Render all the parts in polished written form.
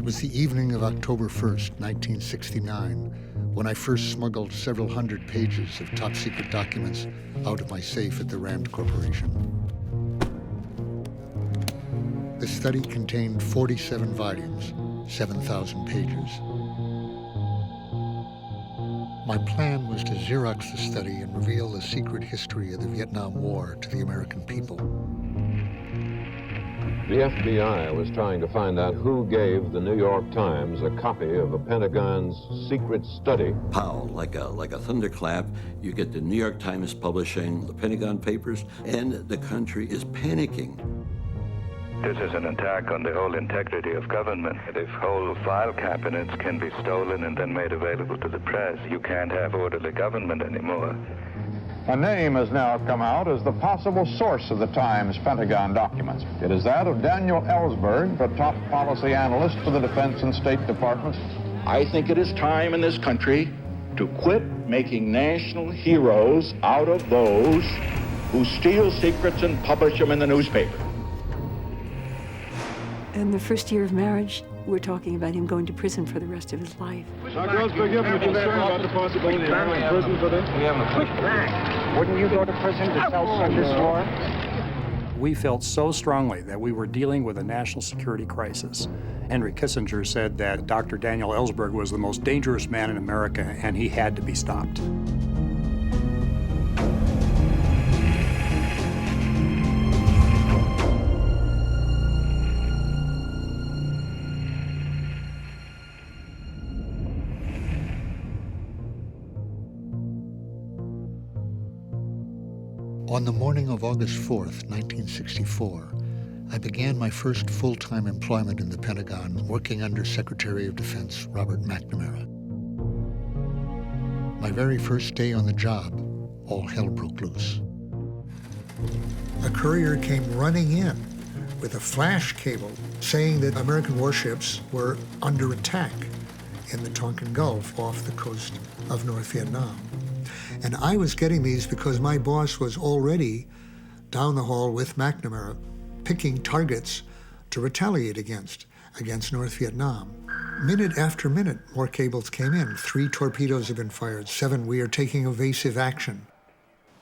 It was the evening of October 1st, 1969, when I first smuggled several hundred pages of top-secret documents out of my safe at the Rand Corporation. The study contained 47 volumes, 7,000 pages. My plan was to Xerox the study and reveal the secret history of the Vietnam War to the American people. The FBI was trying to find out who gave the New York Times a copy of the Pentagon's secret study. Pow, like a thunderclap, you get the New York Times publishing the Pentagon papers, and the country is panicking. This is an attack on the whole integrity of government. If whole file cabinets can be stolen and then made available to the press, you can't have orderly government anymore. A name has now come out as the possible source of the Times Pentagon documents. It is that of Daniel Ellsberg, the top policy analyst for the Defense and State Departments. I think it is time in this country to quit making national heroes out of those who steal secrets and publish them in the newspaper. In the first year of marriage, we're talking about him going to prison for the rest of his life. Are girls forgiven if you concerned about the possibility of going to prison for this? We have a quick back. Wouldn't you go to prison to tell this war? We felt so strongly that we were dealing with a national security crisis. Henry Kissinger said that Dr. Daniel Ellsberg was the most dangerous man in America, and he had to be stopped. On the morning of August 4th, 1964, I began my first full-time employment in the Pentagon, working under Secretary of Defense Robert McNamara. My very first day on the job, all hell broke loose. A courier came running in with a flash cable saying that American warships were under attack in the Tonkin Gulf off the coast of North Vietnam. And I was getting these because my boss was already down the hall with McNamara picking targets to retaliate against North Vietnam. Minute after minute, more cables came in. 3 torpedoes have been fired. 7, we are taking evasive action.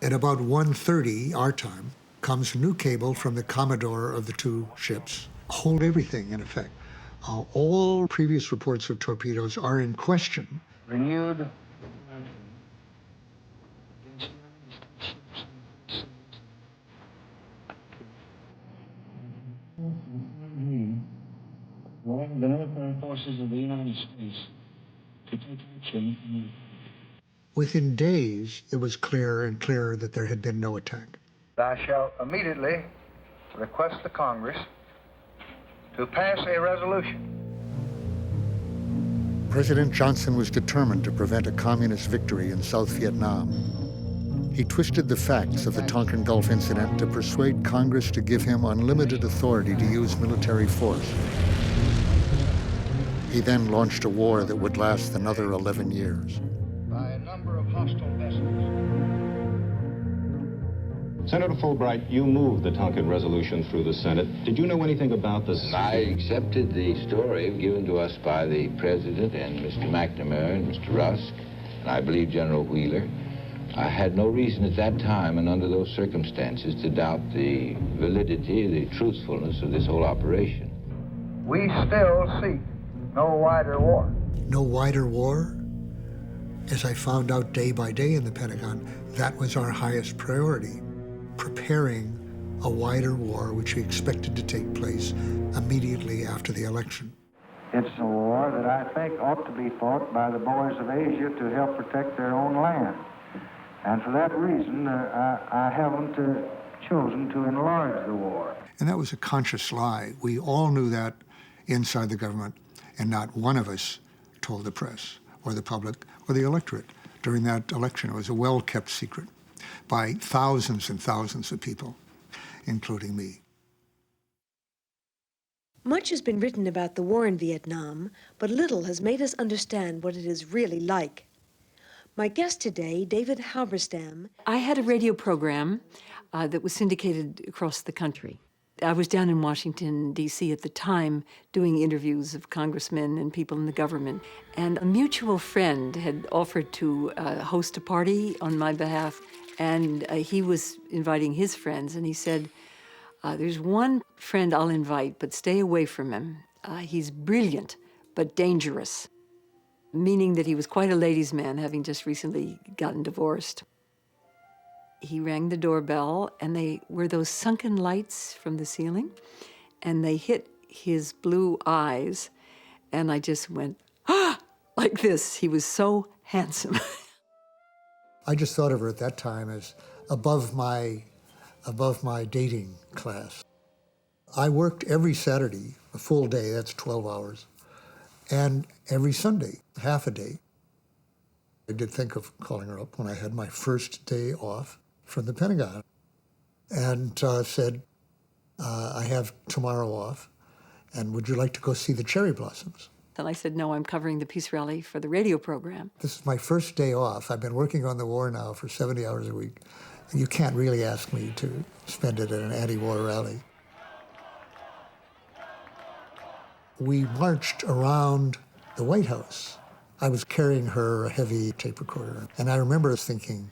At about 1:30 our time, comes a new cable from the commodore of the 2 ships. Hold everything, in effect. All previous reports of torpedoes are in question. Renewed. The military forces of the United States to take action. Within days, it was clearer and clearer that there had been no attack. I shall immediately request the Congress to pass a resolution. President Johnson was determined to prevent a communist victory in South Vietnam. He twisted the facts of the Tonkin Gulf incident to persuade Congress to give him unlimited authority to use military force. He then launched a war that would last another 11 years. By a number of hostile vessels. Senator Fulbright, you moved the Tonkin resolution through the Senate. Did you know anything about this? I accepted the story given to us by the President and Mr. McNamara and Mr. Rusk, and I believe General Wheeler. I had no reason at that time and under those circumstances to doubt the validity, the truthfulness of this whole operation. We still seek no wider war. No wider war? As I found out day by day in the Pentagon, that was our highest priority. Preparing a wider war which we expected to take place immediately after the election. It's a war that I think ought to be fought by the boys of Asia to help protect their own land. And for that reason, I haven't chosen to enlarge the war. And that was a conscious lie. We all knew that inside the government, and not one of us told the press or the public or the electorate during that election. It was a well-kept secret by thousands and thousands of people, including me. Much has been written about the war in Vietnam, but little has made us understand what it is really like. My guest today, David Halberstam. I had a radio program that was syndicated across the country. I was down in Washington, D.C. at the time doing interviews of congressmen and people in the government. And a mutual friend had offered to host a party on my behalf. And he was inviting his friends. And he said, there's one friend I'll invite, but stay away from him. He's brilliant, but dangerous. Meaning that he was quite a ladies' man, having just recently gotten divorced. He rang the doorbell, and they were those sunken lights from the ceiling, and they hit his blue eyes, and I just went, ah, like this. He was so handsome. I just thought of her at that time as above my dating class. I worked every Saturday, a full day, that's 12 hours, and every Sunday, half a day. I did think of calling her up when I had my first day off from the Pentagon, and said, I have tomorrow off, and would you like to go see the cherry blossoms? And I said, no, I'm covering the peace rally for the radio program. This is my first day off. I've been working on the war now for 70 hours a week. You can't really ask me to spend it at an anti-war rally. We marched around the White House. I was carrying her a heavy tape recorder, and I remember thinking,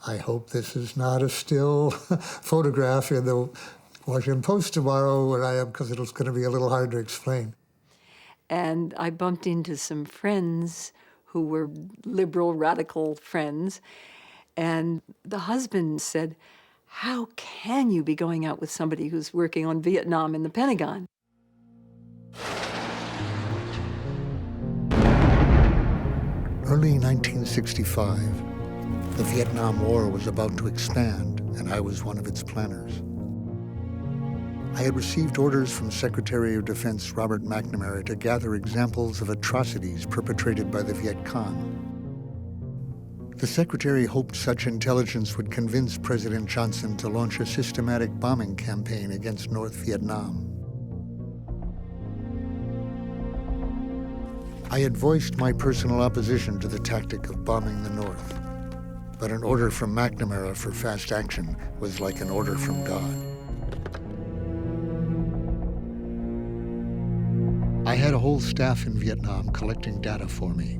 I hope this is not a still photograph in the Washington Post tomorrow where I am, because it's going to be a little hard to explain. And I bumped into some friends who were liberal, radical friends. And the husband said, how can you be going out with somebody who's working on Vietnam in the Pentagon? Early 1965, the Vietnam War was about to expand, and I was one of its planners. I had received orders from Secretary of Defense Robert McNamara to gather examples of atrocities perpetrated by the Viet Cong. The Secretary hoped such intelligence would convince President Johnson to launch a systematic bombing campaign against North Vietnam. I had voiced my personal opposition to the tactic of bombing the North, but an order from McNamara for fast action was like an order from God. I had a whole staff in Vietnam collecting data for me.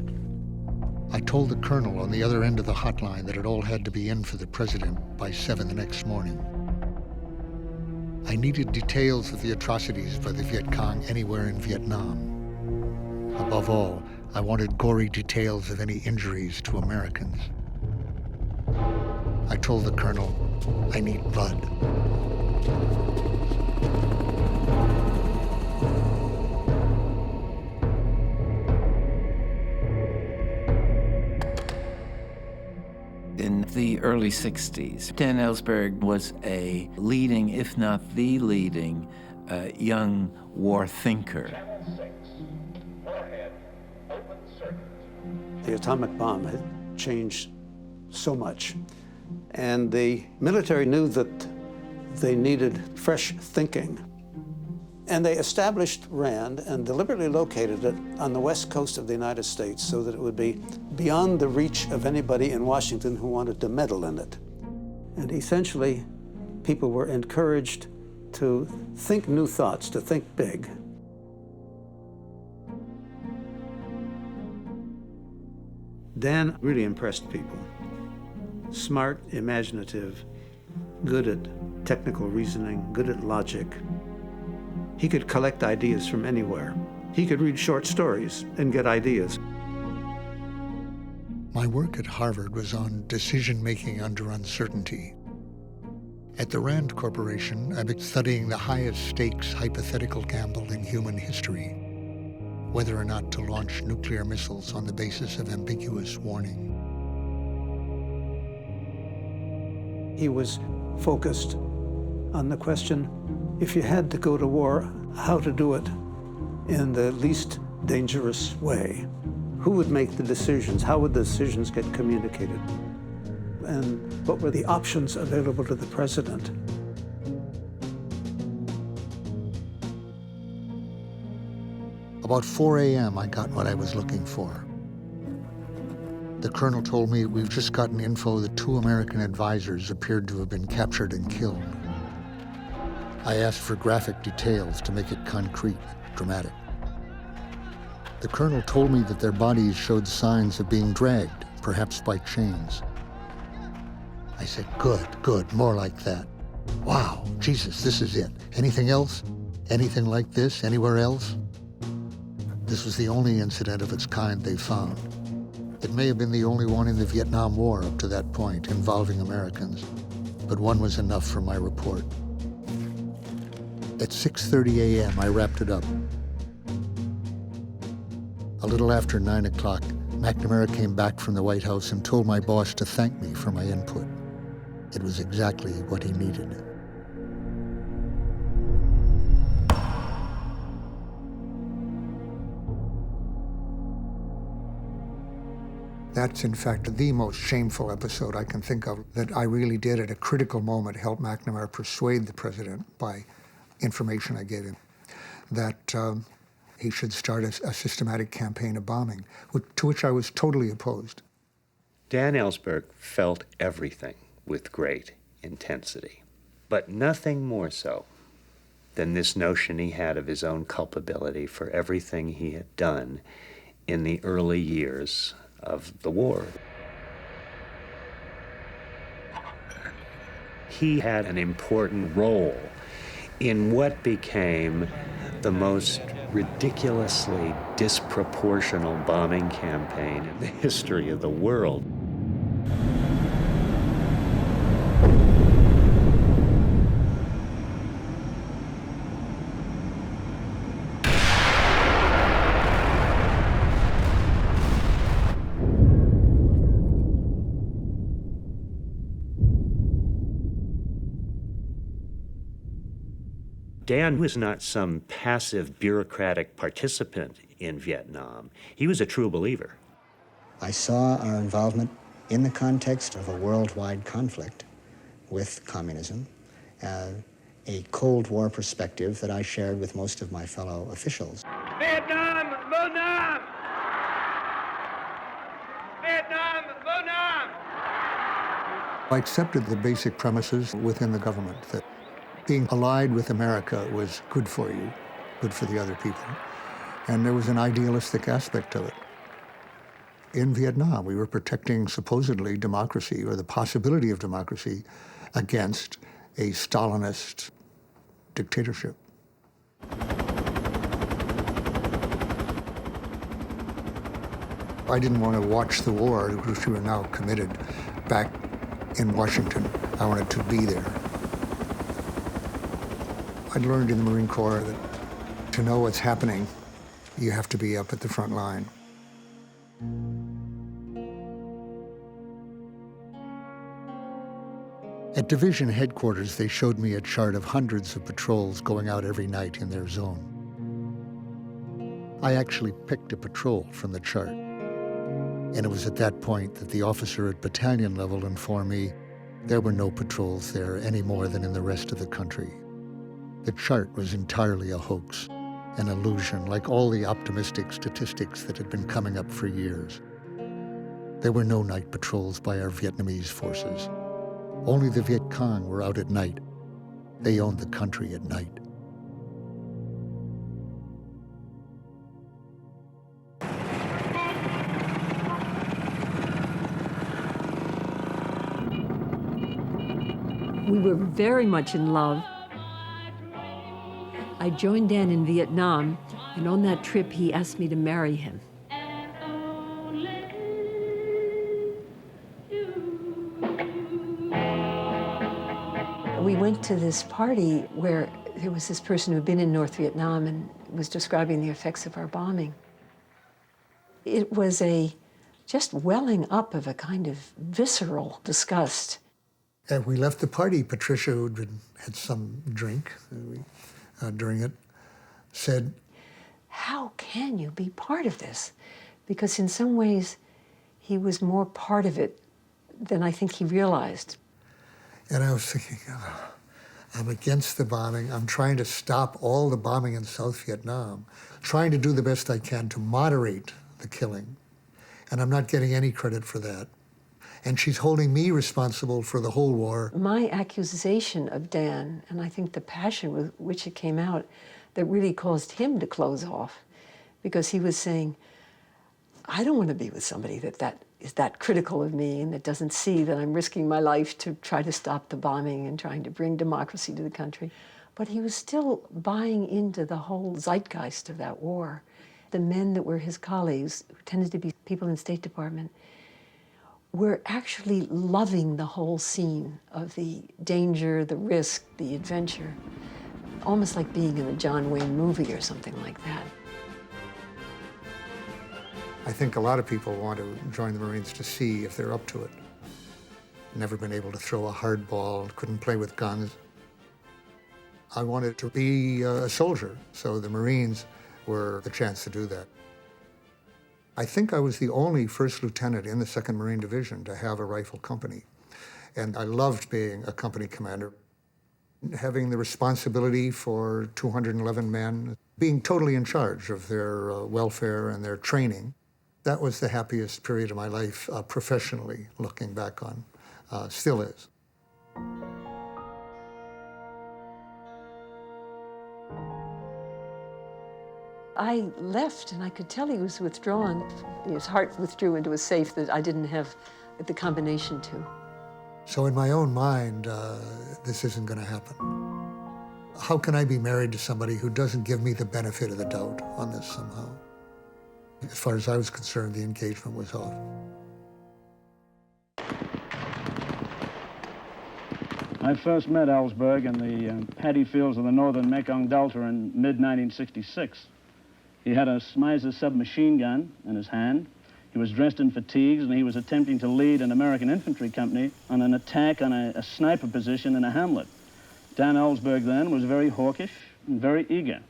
I told the colonel on the other end of the hotline that it all had to be in for the president by 7 the next morning. I needed details of the atrocities by the Viet Cong anywhere in Vietnam. Above all, I wanted gory details of any injuries to Americans. I told the colonel, I need blood. In the early 60s, Dan Ellsberg was a leading, if not the leading, young war thinker. The atomic bomb had changed so much, and the military knew that they needed fresh thinking. And they established RAND and deliberately located it on the west coast of the United States so that it would be beyond the reach of anybody in Washington who wanted to meddle in it. And essentially, people were encouraged to think new thoughts, to think big. Dan really impressed people. Smart, imaginative, good at technical reasoning, good at logic. He could collect ideas from anywhere. He could read short stories and get ideas. My work at Harvard was on decision-making under uncertainty. At the Rand Corporation, I've been studying the highest stakes hypothetical gamble in human history, whether or not to launch nuclear missiles on the basis of ambiguous warning. He was focused on the question, if you had to go to war, how to do it in the least dangerous way. Who would make the decisions? How would the decisions get communicated? And what were the options available to the president? About 4 a.m., I got what I was looking for. The colonel told me we've just gotten info that 2 American advisors appeared to have been captured and killed. I asked for graphic details to make it concrete, dramatic. The colonel told me that their bodies showed signs of being dragged, perhaps by chains. I said, good, more like that. Wow, Jesus, this is it. Anything else? Anything like this anywhere else? This was the only incident of its kind they found. It may have been the only one in the Vietnam War up to that point involving Americans, but one was enough for my report. At 6:30 a.m., I wrapped it up. A little after 9 o'clock, McNamara came back from the White House and told my boss to thank me for my input. It was exactly what he needed. That's, in fact, the most shameful episode I can think of that I really did at a critical moment help McNamara persuade the president by information I gave him that he should start a systematic campaign of bombing, to which I was totally opposed. Dan Ellsberg felt everything with great intensity, but nothing more so than this notion he had of his own culpability for everything he had done in the early years of the war. He had an important role in what became the most ridiculously disproportional bombing campaign in the history of the world. Dan was not some passive bureaucratic participant in Vietnam. He was a true believer. I saw our involvement in the context of a worldwide conflict with communism, a Cold War perspective that I shared with most of my fellow officials. Vietnam, Vietnam! Vietnam, Vietnam! I accepted the basic premises within the government that being allied with America was good for you, good for the other people. And there was an idealistic aspect of it. In Vietnam, we were protecting supposedly democracy, or the possibility of democracy, against a Stalinist dictatorship. I didn't want to watch the war, which we were now committed, back in Washington. I wanted to be there. I'd learned in the Marine Corps that to know what's happening, you have to be up at the front line. At division headquarters, they showed me a chart of hundreds of patrols going out every night in their zone. I actually picked a patrol from the chart. And it was at that point that the officer at battalion level informed me there were no patrols there any more than in the rest of the country. The chart was entirely a hoax, an illusion, like all the optimistic statistics that had been coming up for years. There were no night patrols by our Vietnamese forces. Only the Viet Cong were out at night. They owned the country at night. We were very much in love. I joined Dan in Vietnam, and on that trip, he asked me to marry him. We went to this party where there was this person who had been in North Vietnam and was describing the effects of our bombing. It was a just welling up of a kind of visceral disgust. And we left the party. Patricia, who had some drink during it, said, "How can you be part of this?" Because in some ways, he was more part of it than I think he realized. And I was thinking, oh, I'm against the bombing. I'm trying to stop all the bombing in South Vietnam, trying to do the best I can to moderate the killing. And I'm not getting any credit for that. and she's holding me responsible for the whole war. My accusation of Dan, and I think the passion with which it came out, that really caused him to close off, because he was saying, I don't want to be with somebody that is that critical of me and that doesn't see that I'm risking my life to try to stop the bombing and trying to bring democracy to the country. But he was still buying into the whole zeitgeist of that war. The men that were his colleagues, who tended to be people in the State Department, were actually loving the whole scene of the danger, the risk, the adventure, almost like being in a John Wayne movie or something like that. I think a lot of people want to join the Marines to see if they're up to it. Never been able to throw a hard ball, couldn't play with guns. I wanted to be a soldier, so the Marines were the chance to do that. I think I was the only first lieutenant in the 2nd Marine Division to have a rifle company. And I loved being a company commander, having the responsibility for 211 men, being totally in charge of their welfare and their training. That was the happiest period of my life professionally, looking back on, still is. I left, and I could tell he was withdrawn. His heart withdrew into a safe that I didn't have the combination to. So in my own mind, this isn't going to happen. How can I be married to somebody who doesn't give me the benefit of the doubt on this somehow? As far as I was concerned, the engagement was off. I first met Ellsberg in the paddy fields of the northern Mekong Delta in mid-1966. He had a Smyser submachine gun in his hand. He was dressed in fatigues, and he was attempting to lead an American infantry company on an attack on a sniper position in a hamlet. Dan Ellsberg then was very hawkish and very eager.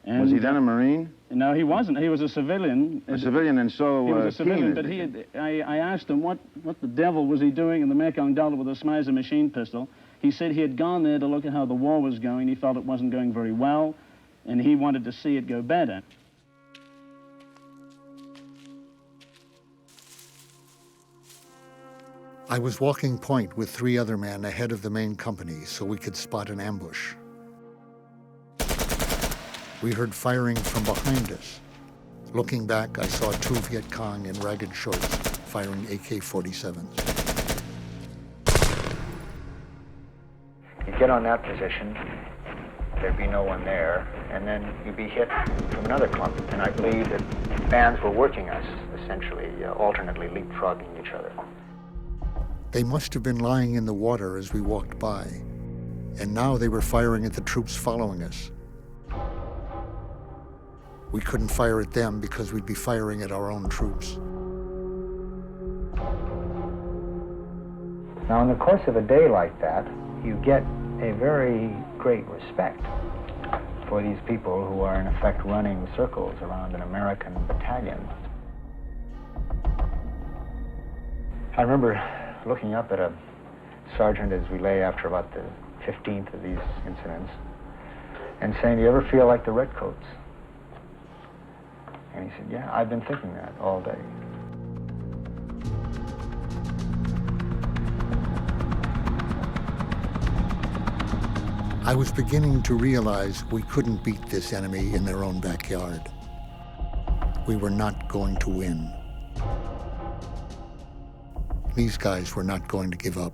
And was he then a Marine? No, he wasn't. He was a civilian. A civilian, and so he was a civilian, keen. but I asked him what the devil was he doing in the Mekong Delta with a Smyser machine pistol. He said he had gone there to look at how the war was going. He felt it wasn't going very well, and he wanted to see it go better. I was walking point with 3 other men ahead of the main company so we could spot an ambush. We heard firing from behind us. Looking back, I saw 2 Viet Cong in ragged shorts firing AK-47s. You'd get on that position, there'd be no one there, and then you'd be hit from another clump. And I believe that bands were working us, essentially, alternately leapfrogging each other. They must have been lying in the water as we walked by, and now they were firing at the troops following us. We couldn't fire at them because we'd be firing at our own troops. Now, in the course of a day like that, you get a very great respect for these people who are, in effect, running circles around an American battalion. I remember looking up at a sergeant as we lay after about the 15th of these incidents and saying, "Do you ever feel like the Redcoats?" And he said, "Yeah, I've been thinking that all day." I was beginning to realize we couldn't beat this enemy in their own backyard. We were not going to win. These guys were not going to give up.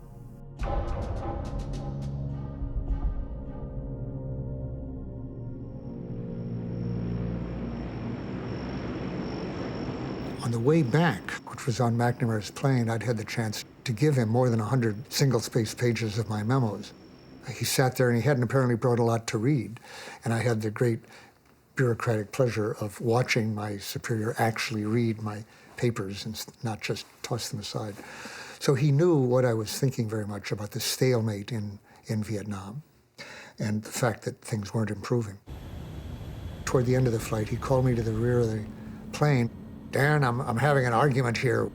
On the way back, which was on McNamara's plane, I'd had the chance to give him more than 100 single-space pages of my memos. He sat there and he hadn't apparently brought a lot to read. And I had the great bureaucratic pleasure of watching my superior actually read my papers and not just toss them aside. So he knew what I was thinking very much about the stalemate in Vietnam and the fact that things weren't improving. Toward the end of the flight, he called me to the rear of the plane. "Dan, I'm having an argument here.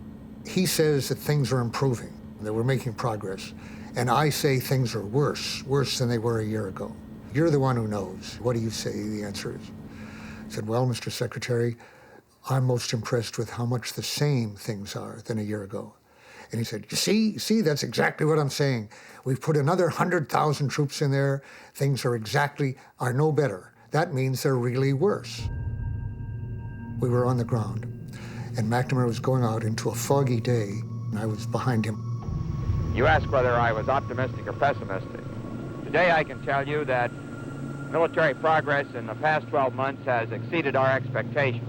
He says that things are improving, that we're making progress. And I say things are worse than they were a year ago. You're the one who knows. What do you say the answer is?" I said, "Well, Mr. Secretary, I'm most impressed with how much the same things are than a year ago. And he said, see, that's exactly what I'm saying. We've put another 100,000 troops in there. Things are no better. That means they're really worse. We were on the ground, and McNamara was going out into a foggy day, and I was behind him. You ask whether I was optimistic or pessimistic. Today I can tell you that military progress in the past 12 months has exceeded our expectations.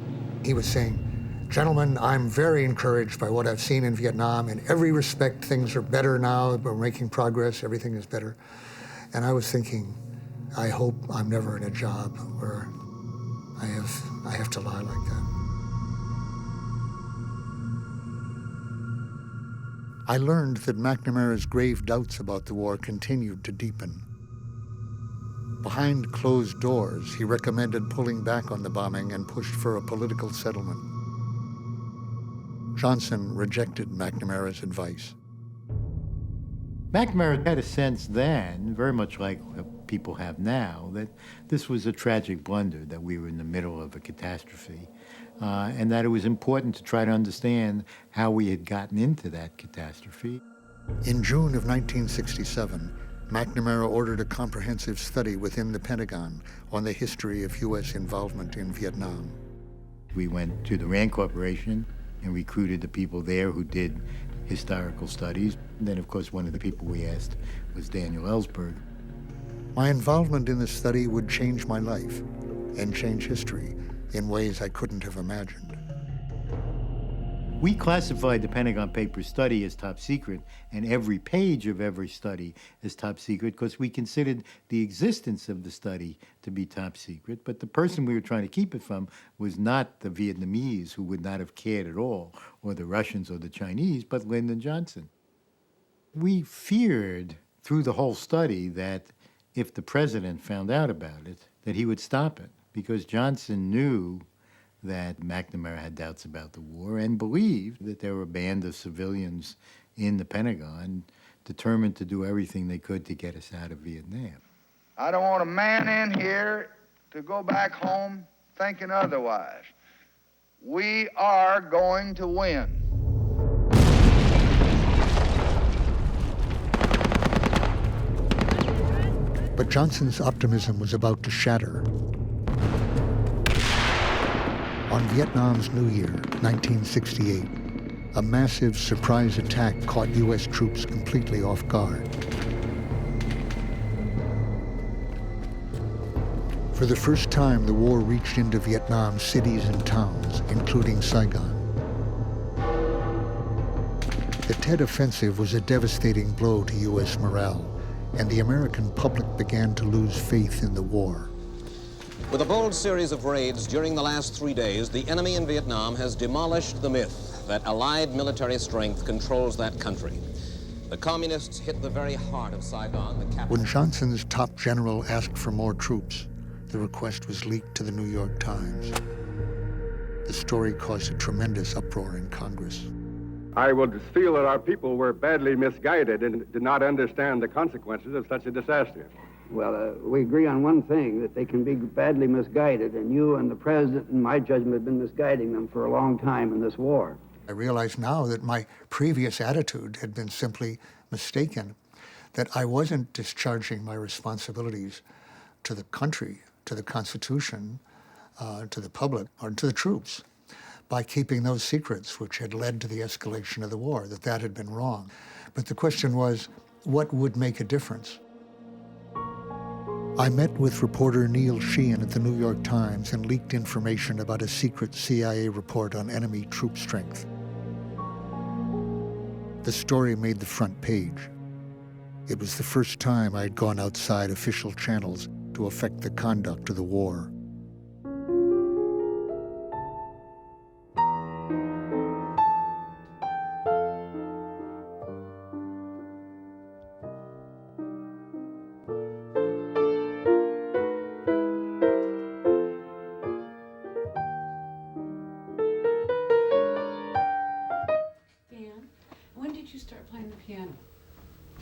He was saying, gentlemen, I'm very encouraged by what I've seen in Vietnam. In every respect, things are better now. We're making progress. Everything is better. And I was thinking, I hope I'm never in a job where I have to lie like that. I learned that McNamara's grave doubts about the war continued to deepen. Behind closed doors, he recommended pulling back on the bombing and pushed for a political settlement. Johnson rejected McNamara's advice. McNamara had a sense then, very much like people have now, that this was a tragic blunder, that we were in the middle of a catastrophe, and that it was important to try to understand how we had gotten into that catastrophe. In June of 1967, McNamara ordered a comprehensive study within the Pentagon on the history of U.S. involvement in Vietnam. We went to the Rand Corporation and recruited the people there who did historical studies. And then, of course, one of the people we asked was Daniel Ellsberg. My involvement in the study would change my life and change history in ways I couldn't have imagined. We classified the Pentagon Papers study as top secret, and every page of every study as top secret, because we considered the existence of the study to be top secret, but the person we were trying to keep it from was not the Vietnamese, who would not have cared at all, or the Russians or the Chinese, but Lyndon Johnson. We feared through the whole study that if the president found out about it, that he would stop it, because Johnson knew that McNamara had doubts about the war and believed that there were a band of civilians in the Pentagon determined to do everything they could to get us out of Vietnam. I don't want a man in here to go back home thinking otherwise. We are going to win. But Johnson's optimism was about to shatter. On Vietnam's New Year, 1968, a massive surprise attack caught U.S. troops completely off guard. For the first time, the war reached into Vietnam's cities and towns, including Saigon. The Tet Offensive was a devastating blow to U.S. morale, and the American public began to lose faith in the war. With a bold series of raids during the last 3 days, the enemy in Vietnam has demolished the myth that Allied military strength controls that country. The communists hit the very heart of Saigon, the capital. When Johnson's top general asked for more troops, the request was leaked to the New York Times. The story caused a tremendous uproar in Congress. I would feel that our people were badly misguided and did not understand the consequences of such a disaster. Well, we agree on one thing, that they can be badly misguided, and you and the president, in my judgment, have been misguiding them for a long time in this war. I realize now that my previous attitude had been simply mistaken, that I wasn't discharging my responsibilities to the country, to the Constitution, to the public, or to the troops, by keeping those secrets which had led to the escalation of the war, that had been wrong. But the question was, what would make a difference? I met with reporter Neil Sheehan at the New York Times and leaked information about a secret CIA report on enemy troop strength. The story made the front page. It was the first time I had gone outside official channels to affect the conduct of the war.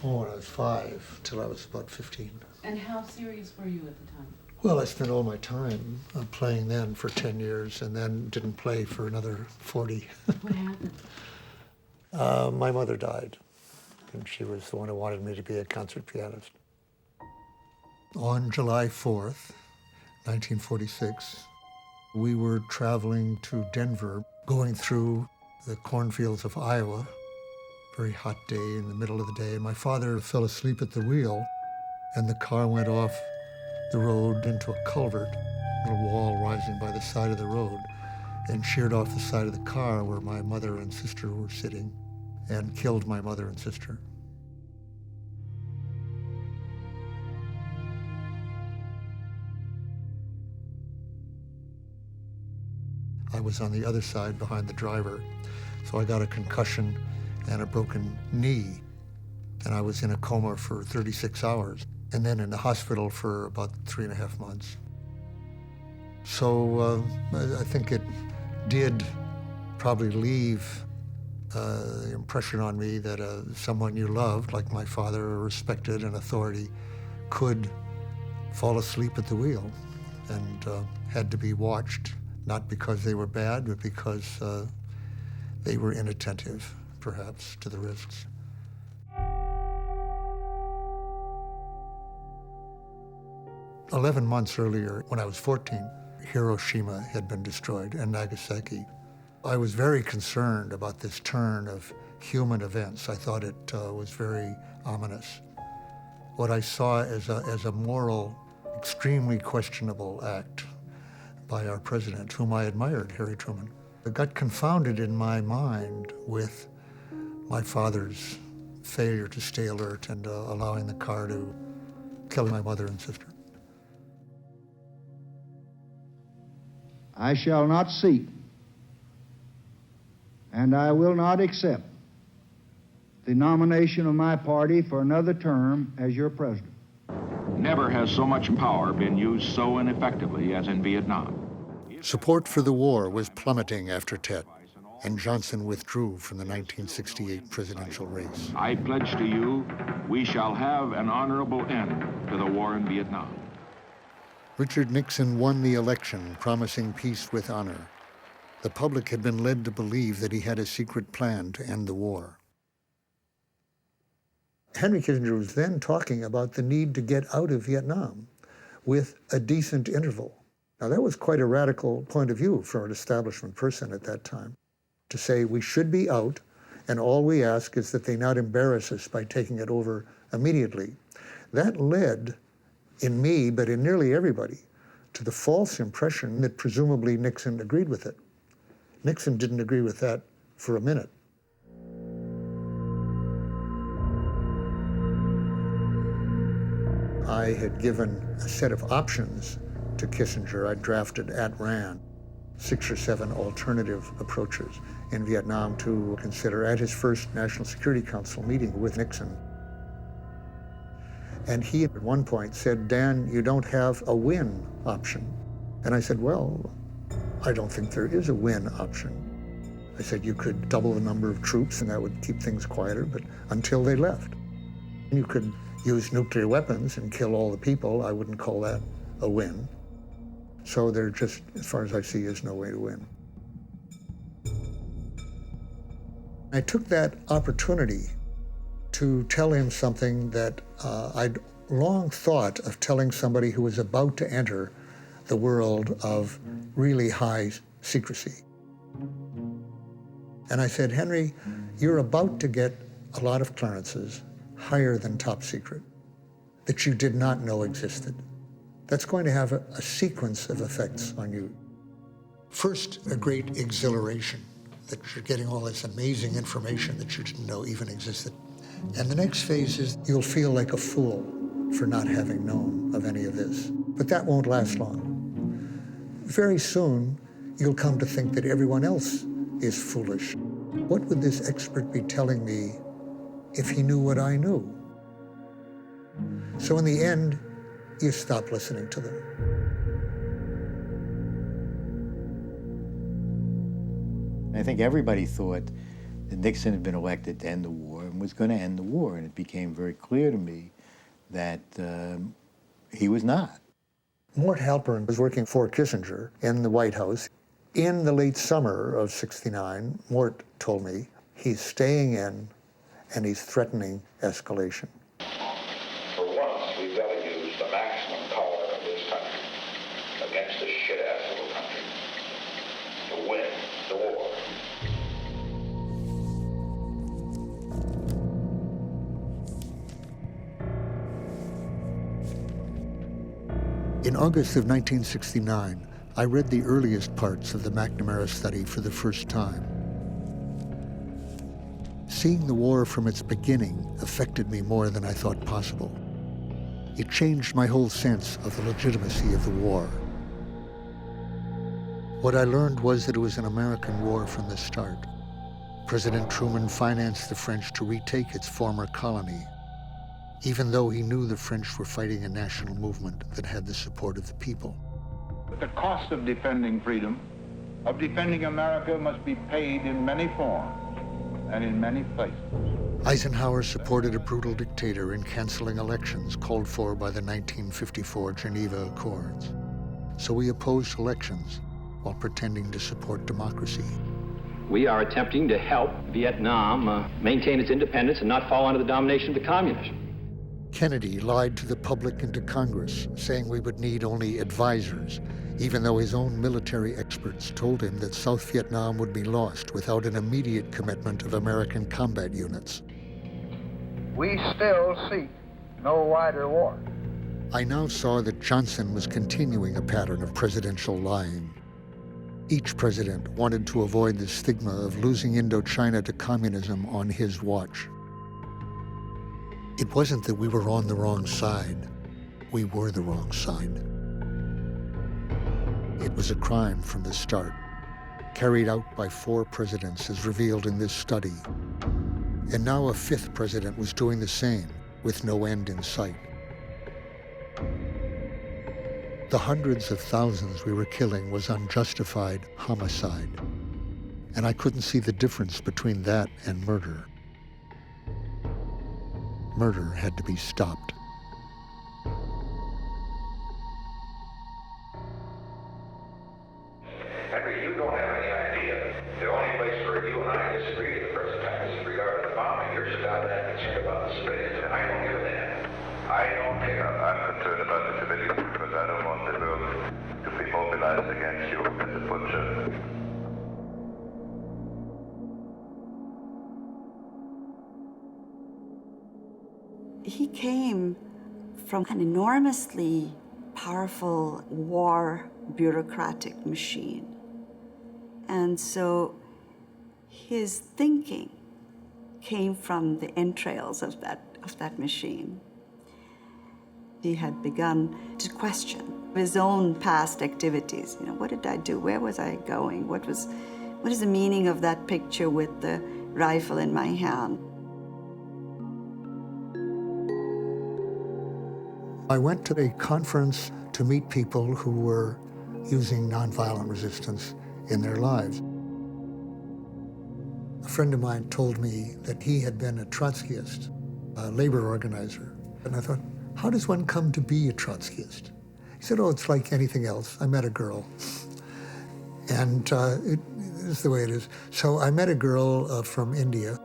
When I was 5, till I was about 15. And how serious were you at the time? Well, I spent all my time playing then for 10 years and then didn't play for another 40. What happened? My mother died, and she was the one who wanted me to be a concert pianist. On July 4th, 1946, we were traveling to Denver, going through the cornfields of Iowa. Very hot day in the middle of the day. My father fell asleep at the wheel, and the car went off the road into a culvert, a little wall rising by the side of the road, and sheared off the side of the car where my mother and sister were sitting, and killed my mother and sister. I was on the other side behind the driver, so I got a concussion and a broken knee, and I was in a coma for 36 hours, and then in the hospital for about 3.5 months. So I think it did probably leave the impression on me that someone you loved, like my father, a respected and authority, could fall asleep at the wheel and had to be watched, not because they were bad, but because they were inattentive, perhaps, to the risks. "11 months earlier, when I was 14, Hiroshima had been destroyed and Nagasaki. I was very concerned about this turn of human events. I thought it was very ominous. What I saw as a moral, extremely questionable act by our president, whom I admired, Harry Truman. It got confounded in my mind with my father's failure to stay alert and allowing the car to kill my mother and sister. I shall not seek, and I will not accept the nomination of my party for another term as your president. Never has so much power been used so ineffectively as in Vietnam. Support for the war was plummeting after Tet, and Johnson withdrew from the 1968 presidential race. I pledge to you, we shall have an honorable end to the war in Vietnam. Richard Nixon won the election, promising peace with honor. The public had been led to believe that he had a secret plan to end the war. Henry Kissinger was then talking about the need to get out of Vietnam with a decent interval. Now, that was quite a radical point of view for an establishment person at that time, to say we should be out, and all we ask is that they not embarrass us by taking it over immediately. That led, in me, but in nearly everybody, to the false impression that presumably Nixon agreed with it. Nixon didn't agree with that for a minute. I had given a set of options to Kissinger. I drafted at Rand 6 or 7 alternative approaches in Vietnam to consider at his first National Security Council meeting with Nixon. And he at one point said, "Dan, you don't have a win option." And I said, "Well, I don't think there is a win option." I said, "You could double the number of troops and that would keep things quieter, but until they left. You could use nuclear weapons and kill all the people. I wouldn't call that a win. So there just, as far as I see, is no way to win." I took that opportunity to tell him something that I'd long thought of telling somebody who was about to enter the world of really high secrecy. And I said, "Henry, you're about to get a lot of clearances higher than top secret that you did not know existed. That's going to have a sequence of effects on you. First, a great exhilaration that you're getting all this amazing information that you didn't know even existed. And the next phase is you'll feel like a fool for not having known of any of this. But that won't last long. Very soon, you'll come to think that everyone else is foolish. What would this expert be telling me if he knew what I knew?" So in the end, you stop listening to them. I think everybody thought that Nixon had been elected to end the war and was going to end the war, and it became very clear to me that he was not. Mort Halpern was working for Kissinger in the White House. In the late summer of '69, Mort told me He's staying in, and he's threatening escalation. For once, we've got to use the maximum power of this country against this shit-ass little country to win the war. In August of 1969, I read the earliest parts of the McNamara study for the first time. Seeing the war from its beginning affected me more than I thought possible. It changed my whole sense of the legitimacy of the war. What I learned was that it was an American war from the start. President Truman financed the French to retake its former colony, even though he knew the French were fighting a national movement that had the support of the people. The cost of defending freedom, of defending America, must be paid in many forms and in many places. Eisenhower supported a brutal dictator in canceling elections called for by the 1954 Geneva Accords. So we opposed elections while pretending to support democracy. We are attempting to help Vietnam maintain its independence and not fall under the domination of the communists. Kennedy lied to the public and to Congress, saying we would need only advisors, even though his own military experts told him that South Vietnam would be lost without an immediate commitment of American combat units. We still seek no wider war. I now saw that Johnson was continuing a pattern of presidential lying. Each president wanted to avoid the stigma of losing Indochina to communism on his watch. It wasn't that we were on the wrong side. We were the wrong side. It was a crime from the start, carried out by 4 presidents as revealed in this study. And now a 5th president was doing the same, with no end in sight. The hundreds of thousands we were killing was unjustified homicide, and I couldn't see the difference between that and murder. Murder had to be stopped. Henry, you don't have any idea. The only place where you and I disagree at the present time is regarding the bombing. You're so goddamn concerned about the civilians, and I don't give a damn. I don't care. I'm concerned about the civilians because I don't want the world to be mobilized against you as a butcher. He came from an enormously powerful war bureaucratic machine. And so his thinking came from the entrails of that machine. He had begun to question his own past activities. You know, what did I do? Where was I going? What is the meaning of that picture with the rifle in my hand? I went to a conference to meet people who were using nonviolent resistance in their lives. A friend of mine told me that he had been a Trotskyist, a labor organizer. And I thought, how does one come to be a Trotskyist? He said, oh, it's like anything else. I met a girl. And it is the way it is. So I met a girl from India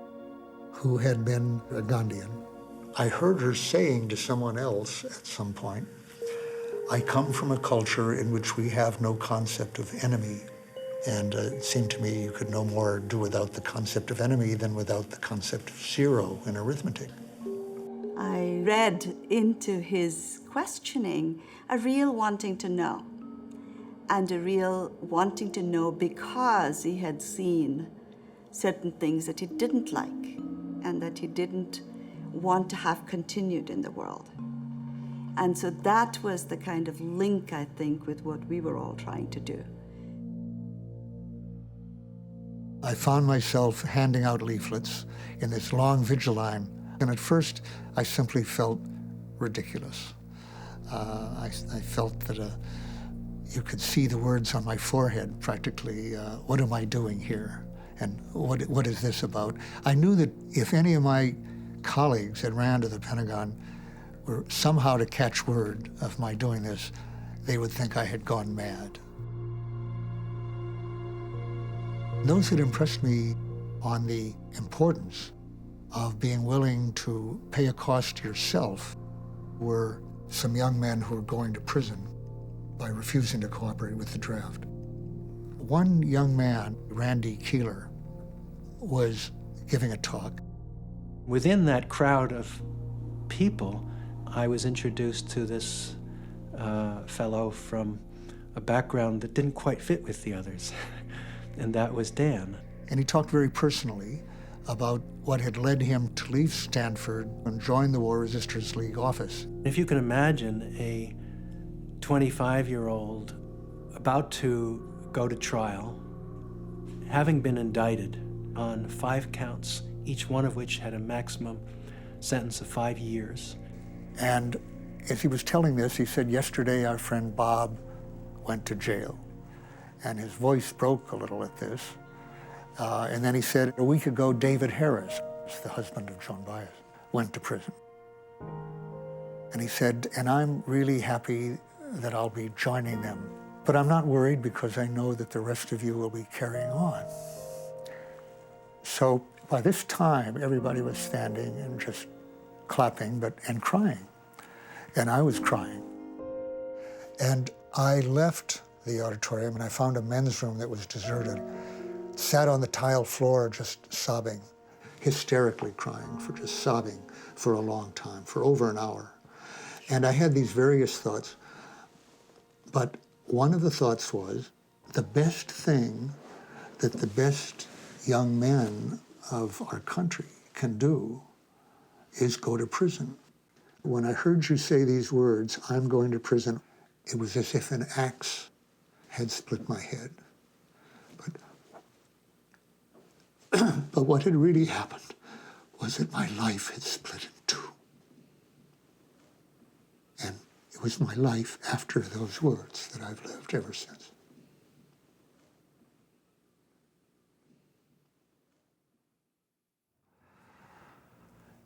who had been a Gandhian. I heard her saying to someone else at some point, I come from a culture in which we have no concept of enemy. And it seemed to me you could no more do without the concept of enemy than without the concept of zero in arithmetic. I read into his questioning a real wanting to know, and a real wanting to know because he had seen certain things that he didn't like and that he didn't want to have continued in the world. And so that was the kind of link, I think, with what we were all trying to do. I found myself handing out leaflets in this long vigil line, and at first I simply felt ridiculous. I felt that you could see the words on my forehead practically, what am I doing here? And what is this about? I knew that if any of my colleagues that ran to the Pentagon were somehow to catch word of my doing this, they would think I had gone mad. Those that impressed me on the importance of being willing to pay a cost to yourself were some young men who were going to prison by refusing to cooperate with the draft. One young man, Randy Keeler, was giving a talk. Within that crowd of people, I was introduced to this fellow from a background that didn't quite fit with the others, and that was Dan. And he talked very personally about what had led him to leave Stanford and join the War Resisters League office. If you can imagine a 25-year-old about to go to trial, having been indicted on 5 counts, each one of which had a maximum sentence of 5 years. And as he was telling this, he said, yesterday our friend Bob went to jail. And his voice broke a little at this. And then he said, a week ago, David Harris, the husband of Joan Baez, went to prison. And he said, and I'm really happy that I'll be joining them. But I'm not worried because I know that the rest of you will be carrying on. So by this time, everybody was standing and just clapping and crying. And I was crying. And I left the auditorium and I found a men's room that was deserted. Sat on the tile floor just sobbing, hysterically crying, just sobbing for a long time, for over an hour. And I had these various thoughts, but one of the thoughts was the best thing that the best young men of our country can do is go to prison. When I heard you say these words, I'm going to prison, it was as if an axe had split my head. But what had really happened was that my life had split in two. And it was my life after those words that I've lived ever since.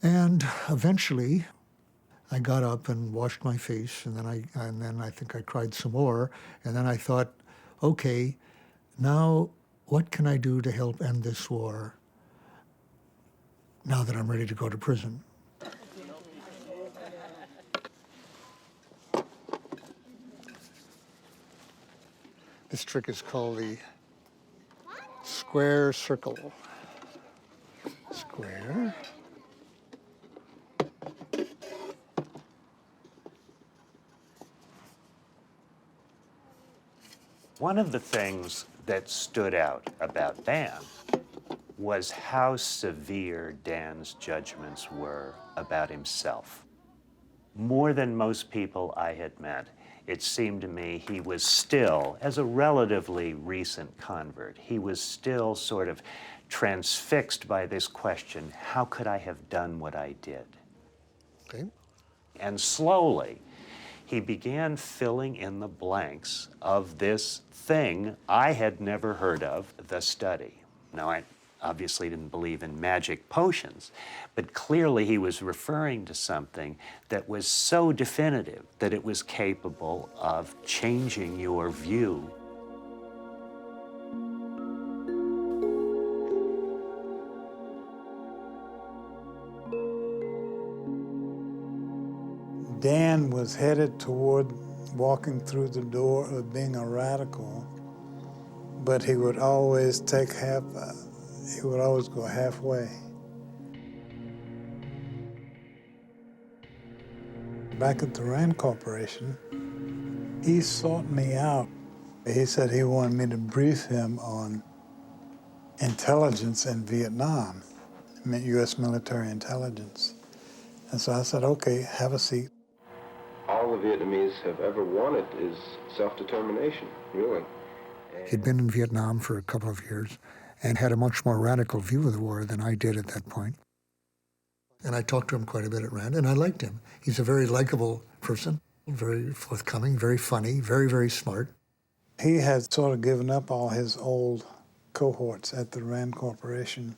And eventually, I got up and washed my face, and then I think I cried some more, and then I thought, okay, now what can I do to help end this war now that I'm ready to go to prison? This trick is called the square circle. Square. One of the things that stood out about Dan was how severe Dan's judgments were about himself. More than most people I had met, it seemed to me he was still, as a relatively recent convert, he was still sort of transfixed by this question, how could I have done what I did? Okay. And slowly, he began filling in the blanks of this thing I had never heard of, the study. Now, I obviously didn't believe in magic potions, but clearly he was referring to something that was so definitive that it was capable of changing your view. Dan was headed toward walking through the door of being a radical, but he would always he would always go halfway. Back at the Rand Corporation, he sought me out. He said he wanted me to brief him on intelligence in Vietnam, U.S. military intelligence. And so I said, okay, have a seat. All the Vietnamese have ever wanted is self-determination, really. He'd been in Vietnam for a couple of years and had a much more radical view of the war than I did at that point. And I talked to him quite a bit at Rand, and I liked him. He's a very likable person, very forthcoming, very funny, very, very smart. He had sort of given up all his old cohorts at the Rand Corporation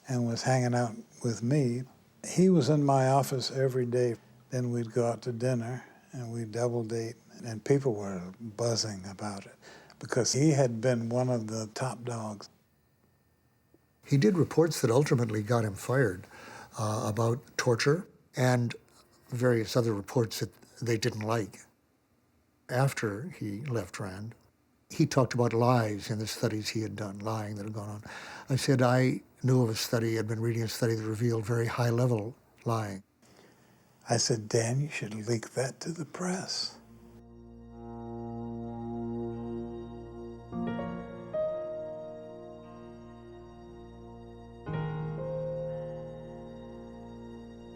and was hanging out with me. He was in my office every day. Then we'd go out to dinner and we'd double date, and people were buzzing about it because he had been one of the top dogs. He did reports that ultimately got him fired about torture and various other reports that they didn't like. After he left Rand, he talked about lies in the studies he had done, lying that had gone on. I said I knew of a study, had been reading a study that revealed very high-level lying. I said, Dan, you should leak that to the press.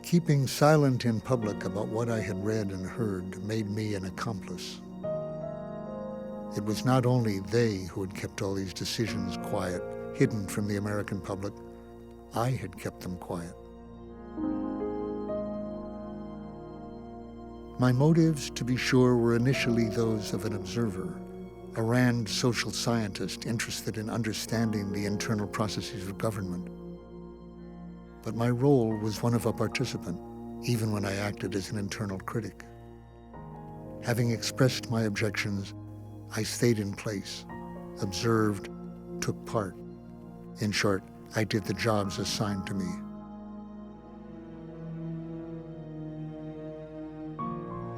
Keeping silent in public about what I had read and heard made me an accomplice. It was not only they who had kept all these decisions quiet, hidden from the American public. I had kept them quiet. My motives, to be sure, were initially those of an observer, a Rand social scientist interested in understanding the internal processes of government. But my role was one of a participant, even when I acted as an internal critic. Having expressed my objections, I stayed in place, observed, took part. In short, I did the jobs assigned to me.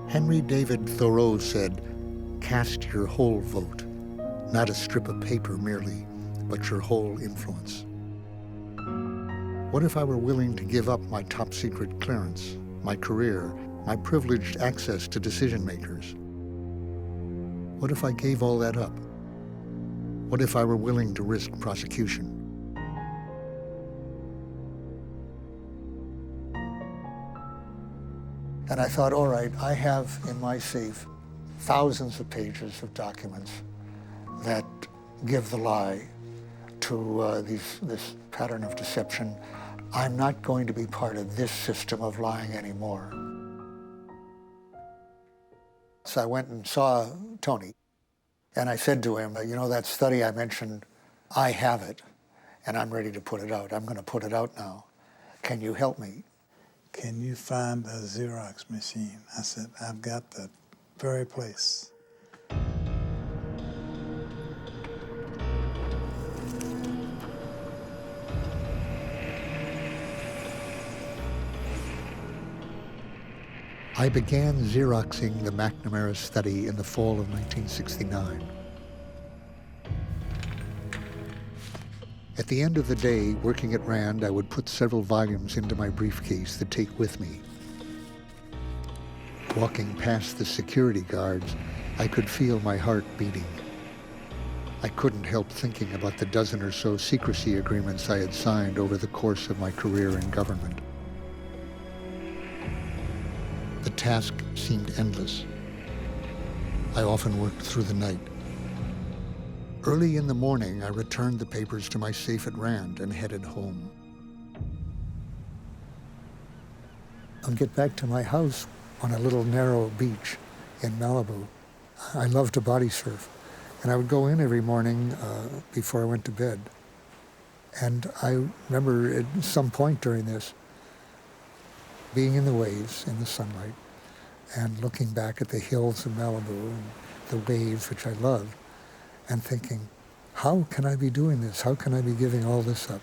Henry David Thoreau said, "Cast your whole vote, not a strip of paper merely, but your whole influence." What if I were willing to give up my top-secret clearance, my career, my privileged access to decision-makers? What if I gave all that up? What if I were willing to risk prosecution? And I thought, all right, I have in my safe thousands of pages of documents that give the lie to this pattern of deception. I'm not going to be part of this system of lying anymore. So I went and saw Tony, and I said to him, you know, that study I mentioned, I have it, and I'm ready to put it out. I'm going to put it out now. Can you help me? Can you find a Xerox machine? I said, I've got the very place. I began Xeroxing the McNamara study in the fall of 1969. At the end of the day, working at Rand, I would put several volumes into my briefcase to take with me. Walking past the security guards, I could feel my heart beating. I couldn't help thinking about the dozen or so secrecy agreements I had signed over the course of my career in government. The task seemed endless. I often worked through the night. Early in the morning, I returned the papers to my safe at Rand and headed home. I'll get back to my house on a little narrow beach in Malibu. I love to body surf, and I would go in every morning before I went to bed. And I remember at some point during this, being in the waves, in the sunlight, and looking back at the hills of Malibu and the waves, which I love, and thinking, how can I be doing this? How can I be giving all this up?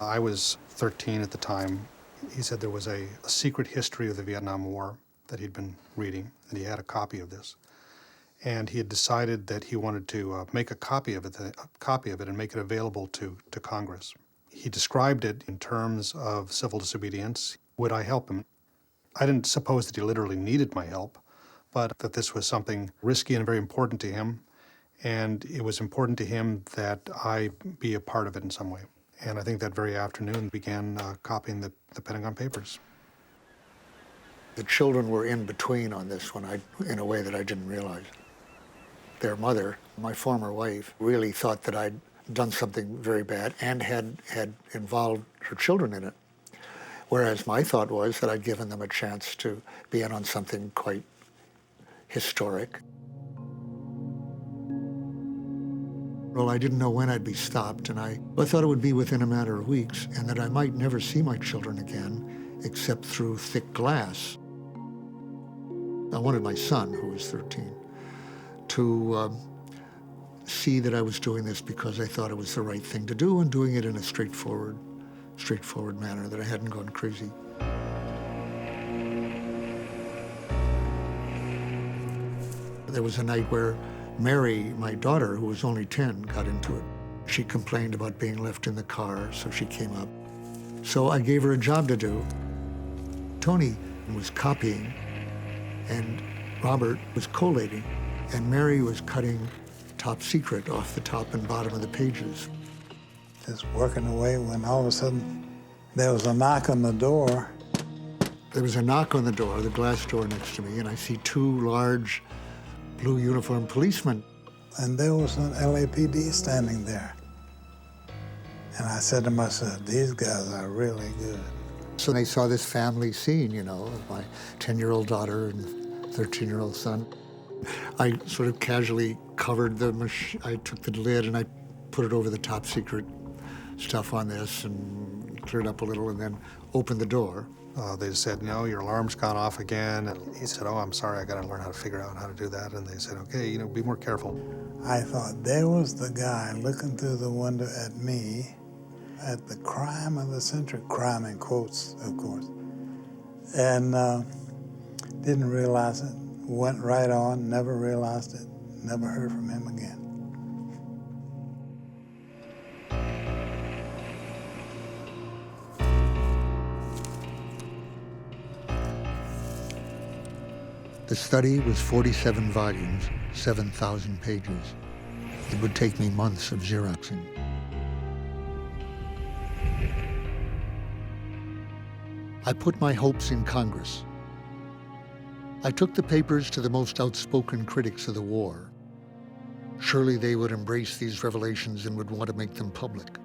I was 13 at the time. He said there was a secret history of the Vietnam War that he'd been reading, and he had a copy of this. And he had decided that he wanted to make a copy of it and make it available to Congress. He described it in terms of civil disobedience. Would I help him? I didn't suppose that he literally needed my help, but that this was something risky and very important to him, and it was important to him that I be a part of it in some way. And I think that very afternoon began copying the Pentagon Papers. The children were in between on this one in a way that I didn't realize. Their mother, my former wife, really thought that I'd done something very bad and had involved her children in it. Whereas my thought was that I'd given them a chance to be in on something quite historic. Well, I didn't know when I'd be stopped, and I thought it would be within a matter of weeks, and that I might never see my children again, except through thick glass. I wanted my son, who was 13, to see that I was doing this because I thought it was the right thing to do and doing it in a straightforward manner, that I hadn't gone crazy. There was a night where Mary, my daughter, who was only 10, got into it. She complained about being left in the car, so she came up. So I gave her a job to do. Tony was copying, and Robert was collating, and Mary was cutting top secret off the top and bottom of the pages. Just working away when all of a sudden there was a knock on the door. There was a knock on the door, the glass door next to me, and I see two large blue uniformed policemen. And there was an LAPD standing there. And I said to myself, these guys are really good. So they saw this family scene, you know, of my 10-year-old daughter and 13-year-old son. I sort of casually covered the machine. I took the lid and I put it over the top secret stuff on this and cleared up a little and then opened the door. They said, no, your alarm's gone off again. And he said, oh, I'm sorry, I gotta learn how to figure out how to do that. And they said, okay, you know, be more careful. I thought, there was the guy looking through the window at me, at the crime of the century, crime in quotes, of course, and didn't realize it, went right on, never realized it, never heard from him again. The study was 47 volumes, 7,000 pages. It would take me months of Xeroxing. I put my hopes in Congress. I took the papers to the most outspoken critics of the war. Surely they would embrace these revelations and would want to make them public.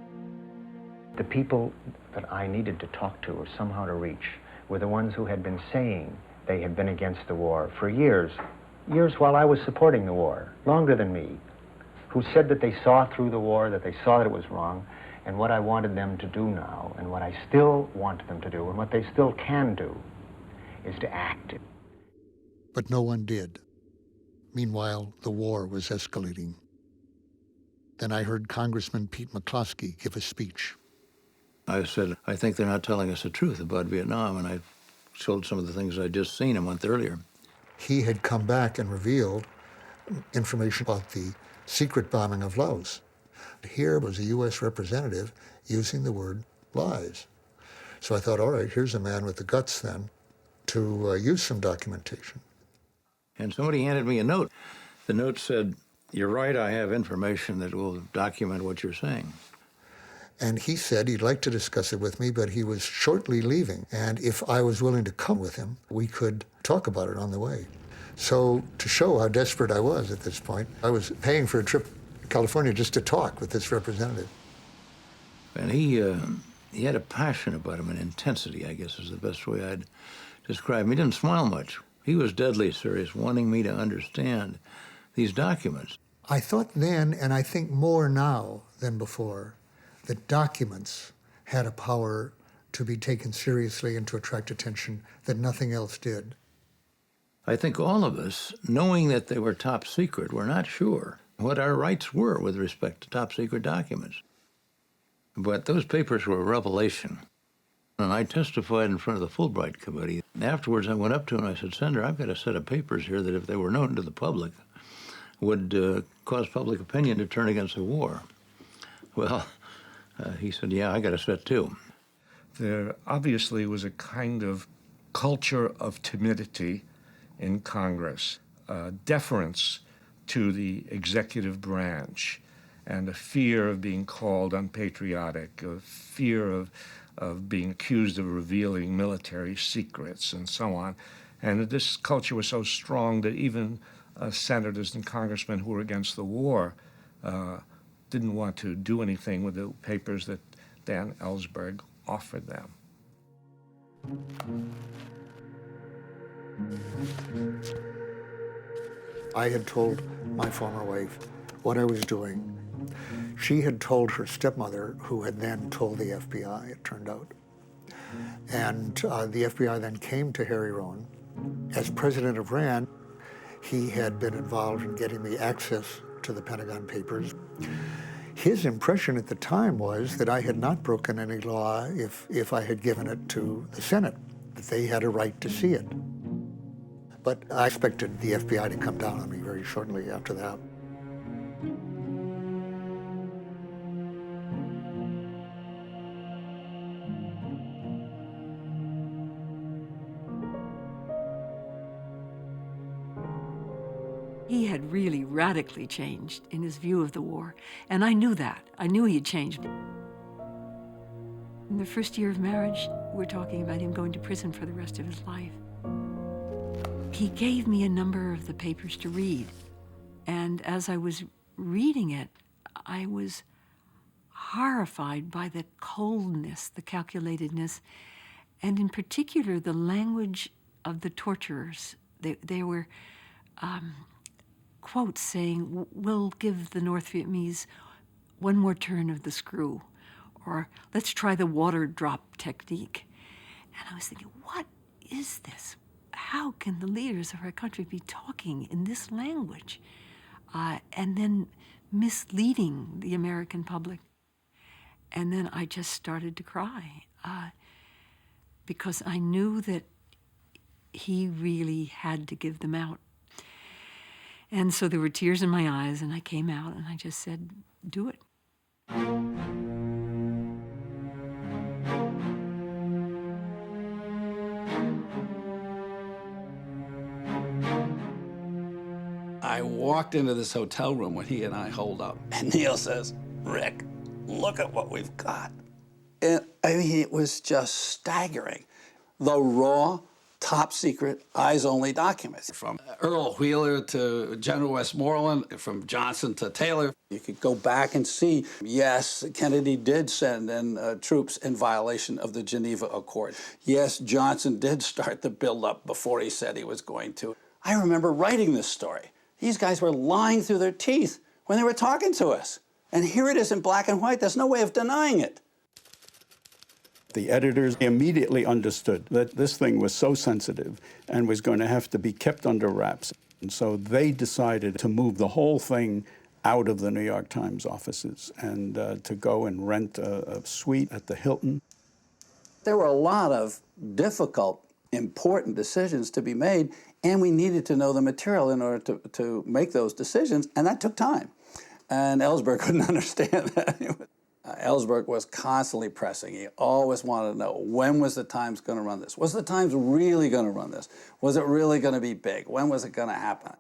The people that I needed to talk to or somehow to reach were the ones who had been saying they had been against the war for years while I was supporting the war, longer than me, who said that they saw through the war, that they saw that it was wrong, and what I wanted them to do now, and what I still want them to do, and what they still can do, is to act. But no one did. Meanwhile, the war was escalating. Then I heard Congressman Pete McCloskey give a speech. I said, I think they're not telling us the truth about Vietnam, and I showed some of the things I'd just seen a month earlier. He had come back and revealed information about the secret bombing of Laos. Here was a U.S. representative using the word lies. So I thought, all right, here's a man with the guts then to use some documentation. And somebody handed me a note. The note said, you're right, I have information that will document what you're saying. And he said he'd like to discuss it with me, but he was shortly leaving. And if I was willing to come with him, we could talk about it on the way. So to show how desperate I was at this point, I was paying for a trip to California just to talk with this representative. And he had a passion about him, an intensity, I guess is the best way I'd describe him. He didn't smile much. He was deadly serious, wanting me to understand these documents. I thought then, and I think more now than before, that documents had a power to be taken seriously and to attract attention that nothing else did. I think all of us, knowing that they were top secret, were not sure what our rights were with respect to top secret documents. But those papers were a revelation. And I testified in front of the Fulbright Committee. Afterwards, I went up to him and I said, Senator, I've got a set of papers here that if they were known to the public, would cause public opinion to turn against the war. Well, he said, yeah, I got a set too. There obviously was a kind of culture of timidity in Congress, deference to the executive branch, and a fear of being called unpatriotic, a fear of being accused of revealing military secrets and so on. And this culture was so strong that even senators and congressmen who were against the war didn't want to do anything with the papers that Dan Ellsberg offered them. I had told my former wife what I was doing. She had told her stepmother, who had then told the FBI, it turned out. And the FBI then came to Harry Rowan. As president of RAND, he had been involved in getting me access to the Pentagon Papers. His impression at the time was that I had not broken any law if I had given it to the Senate, that they had a right to see it. But I expected the FBI to come down on me very shortly after that. He had really radically changed in his view of the war, and I knew that. I knew he had changed. In the first year of marriage, we're talking about him going to prison for the rest of his life. He gave me a number of the papers to read, and as I was reading it, I was horrified by the coldness, the calculatedness, and in particular, the language of the torturers. They were quotes saying, "We'll give the North Vietnamese one more turn of the screw," or "let's try the water drop technique." And I was thinking, what is this? How can the leaders of our country be talking in this language and then misleading the American public? And then I just started to cry because I knew that he really had to give them out. And so there were tears in my eyes, and I came out and I just said, do it. I walked into this hotel room when he and I holed up, and Neil says, "Rick, look at what we've got." And I mean, it was just staggering. The raw, top secret, eyes-only documents. From Earl Wheeler to General Westmoreland, from Johnson to Taylor. You could go back and see, yes, Kennedy did send in troops in violation of the Geneva Accord. Yes, Johnson did start the buildup before he said he was going to. I remember writing this story. These guys were lying through their teeth when they were talking to us. And here it is in black and white. There's no way of denying it. The editors immediately understood that this thing was so sensitive and was going to have to be kept under wraps. And so they decided to move the whole thing out of the New York Times offices and to go and rent a suite at the Hilton. There were a lot of difficult, important decisions to be made, and we needed to know the material in order to make those decisions, and that took time. And Ellsberg couldn't understand that. Ellsberg was constantly pressing. He always wanted to know, when was the Times going to run this? Was the Times really going to run this? Was it really going to be big? When was it going to happen?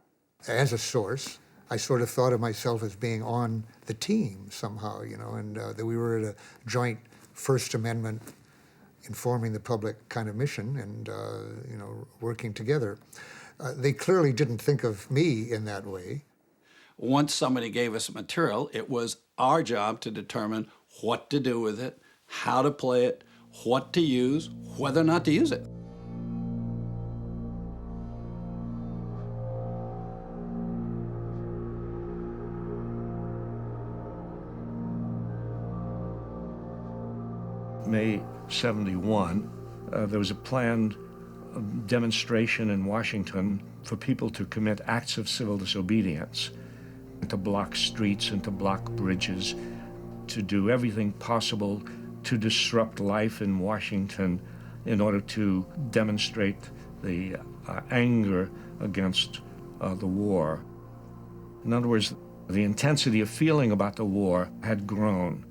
As a source, I sort of thought of myself as being on the team somehow, you know, and that we were at a joint First Amendment informing the public kind of mission and, you know, working together. They clearly didn't think of me in that way. Once somebody gave us material, it was our job to determine what to do with it, how to play it, what to use, whether or not to use it. May 71, there was a planned demonstration in Washington for people to commit acts of civil disobedience, to block streets and to block bridges, to do everything possible to disrupt life in Washington in order to demonstrate the anger against the war. In other words, the intensity of feeling about the war had grown.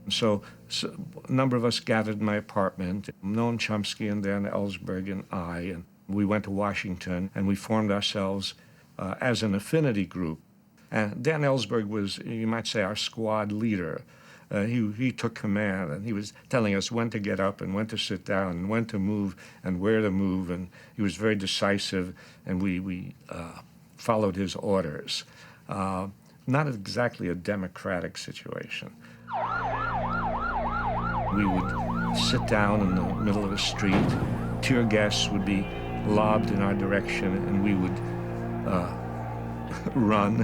So a number of us gathered in my apartment, Noam Chomsky and Dan Ellsberg and I, and we went to Washington and we formed ourselves as an affinity group. And Dan Ellsberg was, you might say, our squad leader. He took command, and he was telling us when to get up and when to sit down and when to move and where to move, and he was very decisive, and we followed his orders. Not exactly a democratic situation. We would sit down in the middle of a street, tear gas would be lobbed in our direction, and we would run.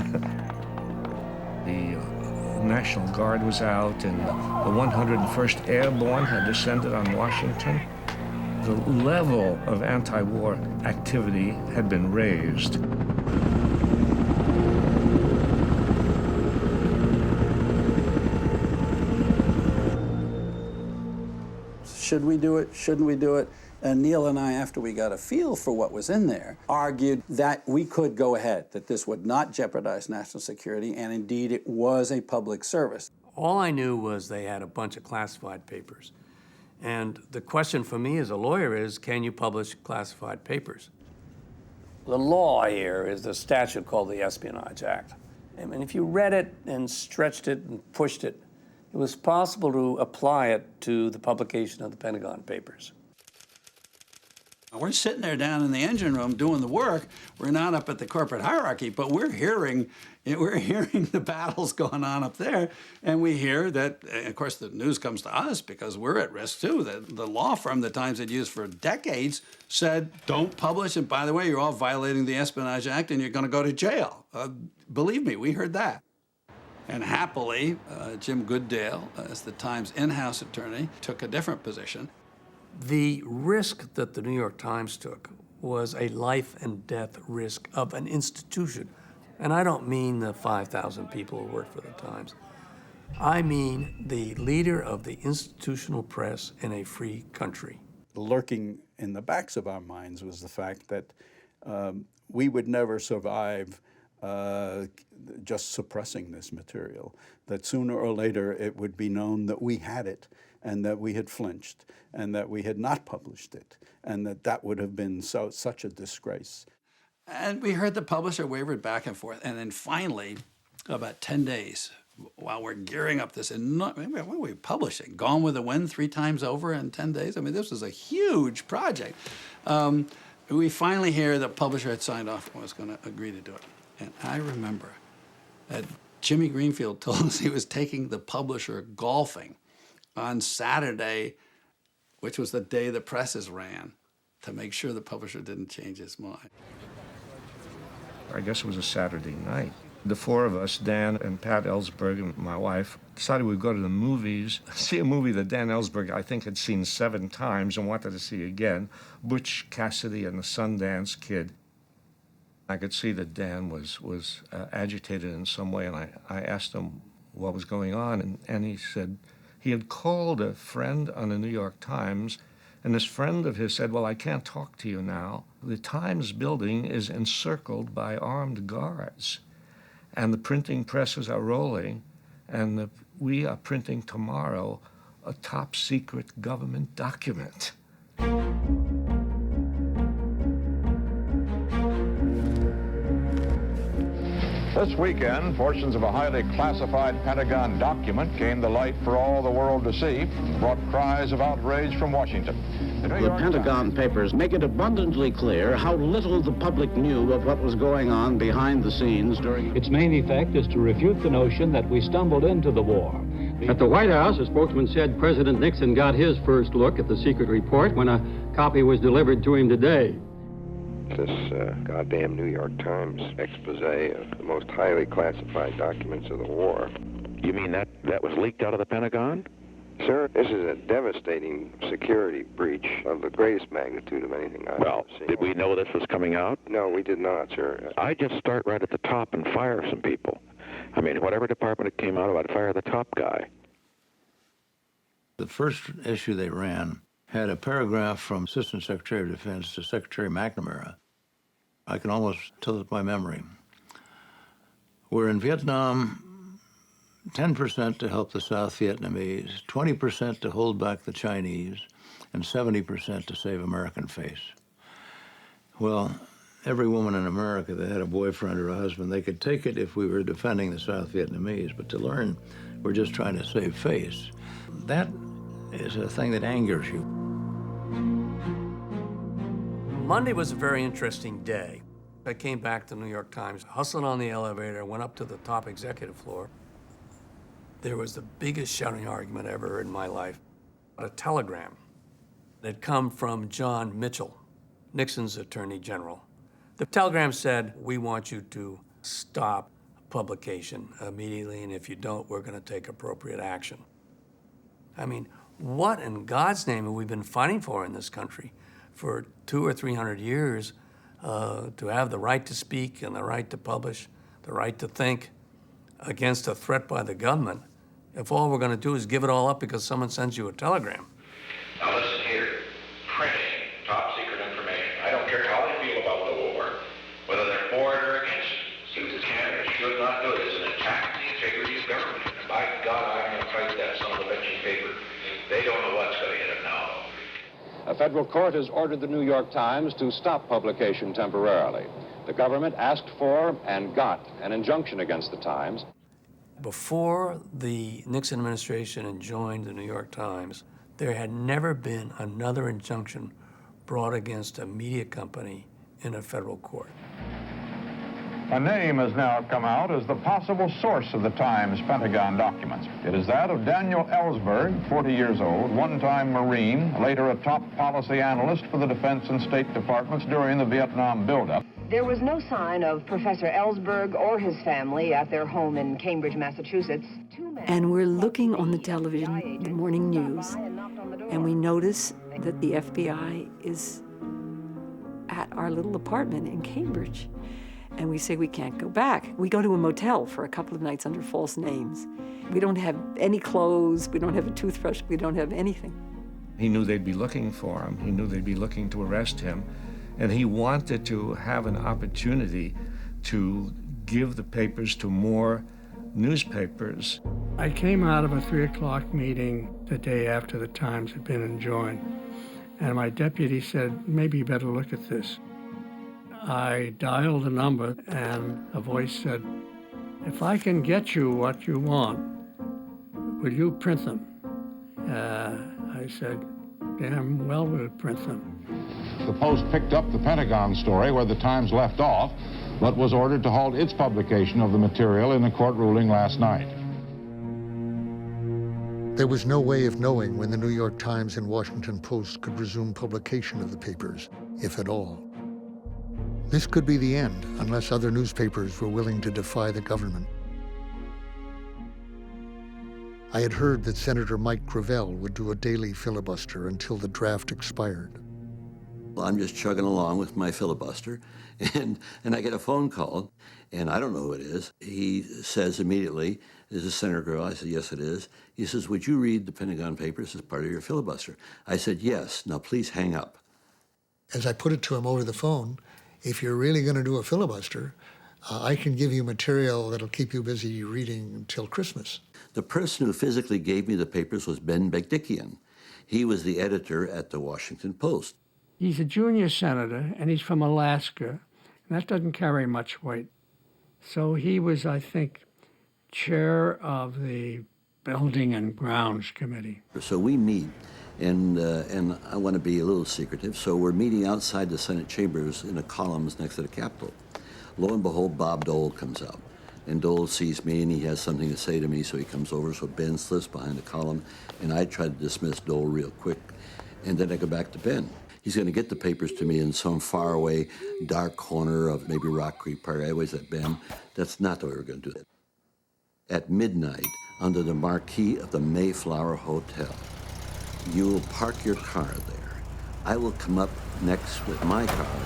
The National Guard was out, and the 101st Airborne had descended on Washington. The level of anti-war activity had been raised. Should we do it? Shouldn't we do it? And Neil and I, after we got a feel for what was in there, argued that we could go ahead, that this would not jeopardize national security, and indeed it was a public service. All I knew was they had a bunch of classified papers. And the question for me as a lawyer is, can you publish classified papers? The law here is the statute called the Espionage Act. I mean, if you read it and stretched it and pushed it, it was possible to apply it to the publication of the Pentagon Papers. We're sitting there down in the engine room doing the work. We're not up at the corporate hierarchy, but we're hearing the battles going on up there, and we hear that, of course, the news comes to us because we're at risk too. The law firm the Times had used for decades said, don't publish, and by the way, you're all violating the Espionage Act and you're going to go to jail. Believe me, we heard that. And happily, Jim Goodale, as the Times in-house attorney, took a different position. The risk that the New York Times took was a life and death risk of an institution. And I don't mean the 5,000 people who work for the Times. I mean the leader of the institutional press in a free country. Lurking in the backs of our minds was the fact that we would never survive just suppressing this material, that sooner or later it would be known that we had it and that we had flinched and that we had not published it and that would have been such a disgrace. And we heard the publisher wavered back and forth. And then finally, about 10 days, while we're gearing up this, what were we publishing? Gone with the Wind 3 times over in 10 days? I mean, this was a huge project. We finally hear the publisher had signed off and was going to agree to do it. And I remember that Jimmy Greenfield told us he was taking the publisher golfing on Saturday, which was the day the presses ran, to make sure the publisher didn't change his mind. I guess it was a Saturday night. The four of us, Dan and Pat Ellsberg and my wife, decided we'd go to the movies, see a movie that Dan Ellsberg, I think, had seen 7 times and wanted to see again, Butch Cassidy and the Sundance Kid. I could see that Dan was agitated in some way, and I asked him what was going on, and he said he had called a friend on the New York Times, and this friend of his said, well, I can't talk to you now. The Times building is encircled by armed guards, and the printing presses are rolling, and we are printing tomorrow a top-secret government document. This weekend, portions of a highly classified Pentagon document came to light for all the world to see and brought cries of outrage from Washington. The Pentagon Papers make it abundantly clear how little the public knew of what was going on behind the scenes during... Its main effect is to refute the notion that we stumbled into the war. At the White House, a spokesman said President Nixon got his first look at the secret report when a copy was delivered to him today. This goddamn New York Times expose of the most highly classified documents of the war. You mean that was leaked out of the Pentagon? Sir, this is a devastating security breach of the greatest magnitude of anything I've ever seen. Did we know this was coming out? No, we did not, sir. I'd just start right at the top and fire some people. I mean, whatever department it came out of, I'd fire the top guy. The first issue they ran had a paragraph from Assistant Secretary of Defense to Secretary McNamara. I can almost tell it by memory. We're in Vietnam, 10% to help the South Vietnamese, 20% to hold back the Chinese, and 70% to save American face. Well, every woman in America that had a boyfriend or a husband, they could take it if we were defending the South Vietnamese, but to learn we're just trying to save face, that is a thing that angers you. Monday was a very interesting day. I came back to the New York Times, hustled on the elevator, went up to the top executive floor. There was the biggest shouting argument ever heard in my life. A telegram that had come from John Mitchell, Nixon's Attorney General. The telegram said, we want you to stop publication immediately, and if you don't, we're going to take appropriate action. I mean, what in God's name have we been fighting for in this country for 200 or 300 years, to have the right to speak and the right to publish, the right to think against a threat by the government, if all we're going to do is give it all up because someone sends you a telegram? Now let's don't care how they feel about the war, whether they're for it or against it. You can or should not do it. It's an attack on the integrity of government. And by God, I'm going to fight that son of a bitchy paper. They don't know what's going to hit them now. A federal court has ordered the New York Times to stop publication temporarily. The government asked for and got an injunction against the Times. Before the Nixon administration enjoined the New York Times, there had never been another injunction brought against a media company in a federal court. A name has now come out as the possible source of the Times Pentagon documents. It is that of Daniel Ellsberg, 40 years old, one-time Marine, later a top policy analyst for the Defense and State Departments during the Vietnam buildup. There was no sign of Professor Ellsberg or his family at their home in Cambridge, Massachusetts. And we're looking on the television, the morning news, and we notice that the FBI is at our little apartment in Cambridge. And we say we can't go back. We go to a motel for a couple of nights under false names. We don't have any clothes, we don't have a toothbrush, we don't have anything. He knew they'd be looking for him. He knew they'd be looking to arrest him. And he wanted to have an opportunity to give the papers to more newspapers. I came out of a 3 o'clock meeting the day after the Times had been enjoined, and my deputy said, maybe you better look at this. I dialed a number, and a voice said, if I can get you what you want, will you print them? I said, damn well we'll print them. The Post picked up the Pentagon story where the Times left off, but was ordered to halt its publication of the material in a court ruling last night. There was no way of knowing when the New York Times and Washington Post could resume publication of the papers, if at all. This could be the end unless other newspapers were willing to defy the government. I had heard that Senator Mike Gravel would do a daily filibuster until the draft expired. I'm just chugging along with my filibuster, and I get a phone call, and I don't know who it is. He says immediately, is this Senator Gravel? I said, yes, it is. He says, would you read the Pentagon Papers as part of your filibuster? I said, yes. Now, please hang up. As I put it to him over the phone, if you're really going to do a filibuster, I can give you material that'll keep you busy reading until Christmas. The person who physically gave me the papers was Ben Begdickian. He was the editor at the Washington Post. He's a junior senator, and he's from Alaska, and that doesn't carry much weight. So he was, I think, chair of the Building and Grounds Committee. So we meet, and I want to be a little secretive, so we're meeting outside the Senate chambers in the columns next to the Capitol. Lo and behold, Bob Dole comes out. And Dole sees me, and he has something to say to me, so he comes over. So Ben slips behind the column, and I try to dismiss Dole real quick. And then I go back to Ben. He's going to get the papers to me in some faraway, dark corner of maybe Rock Creek Park. I always said, Ben, that's not the way we're going to do it. At midnight, under the marquee of the Mayflower Hotel, you will park your car there. I will come up next with my car.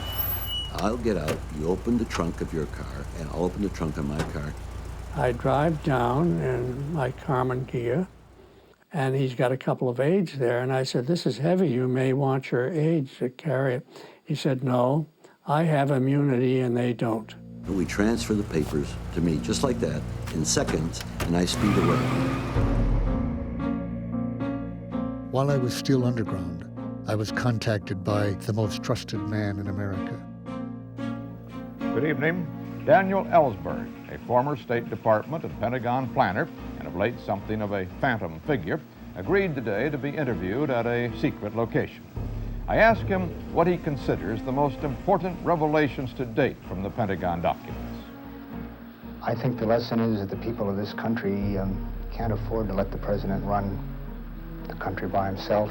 I'll get out, you open the trunk of your car, and I'll open the trunk of my car. I drive down in my Carmen Kia, and he's got a couple of aides there, and I said, this is heavy, you may want your aides to carry it. He said, no, I have immunity and they don't. And we transfer the papers to me, just like that, in seconds, and I speed away. While I was still underground, I was contacted by the most trusted man in America. Good evening. Daniel Ellsberg, a former State Department and Pentagon planner, and of late something of a phantom figure, agreed today to be interviewed at a secret location. I asked him what he considers the most important revelations to date from the Pentagon documents. I think the lesson is that the people of this country can't afford to let the president run the country by himself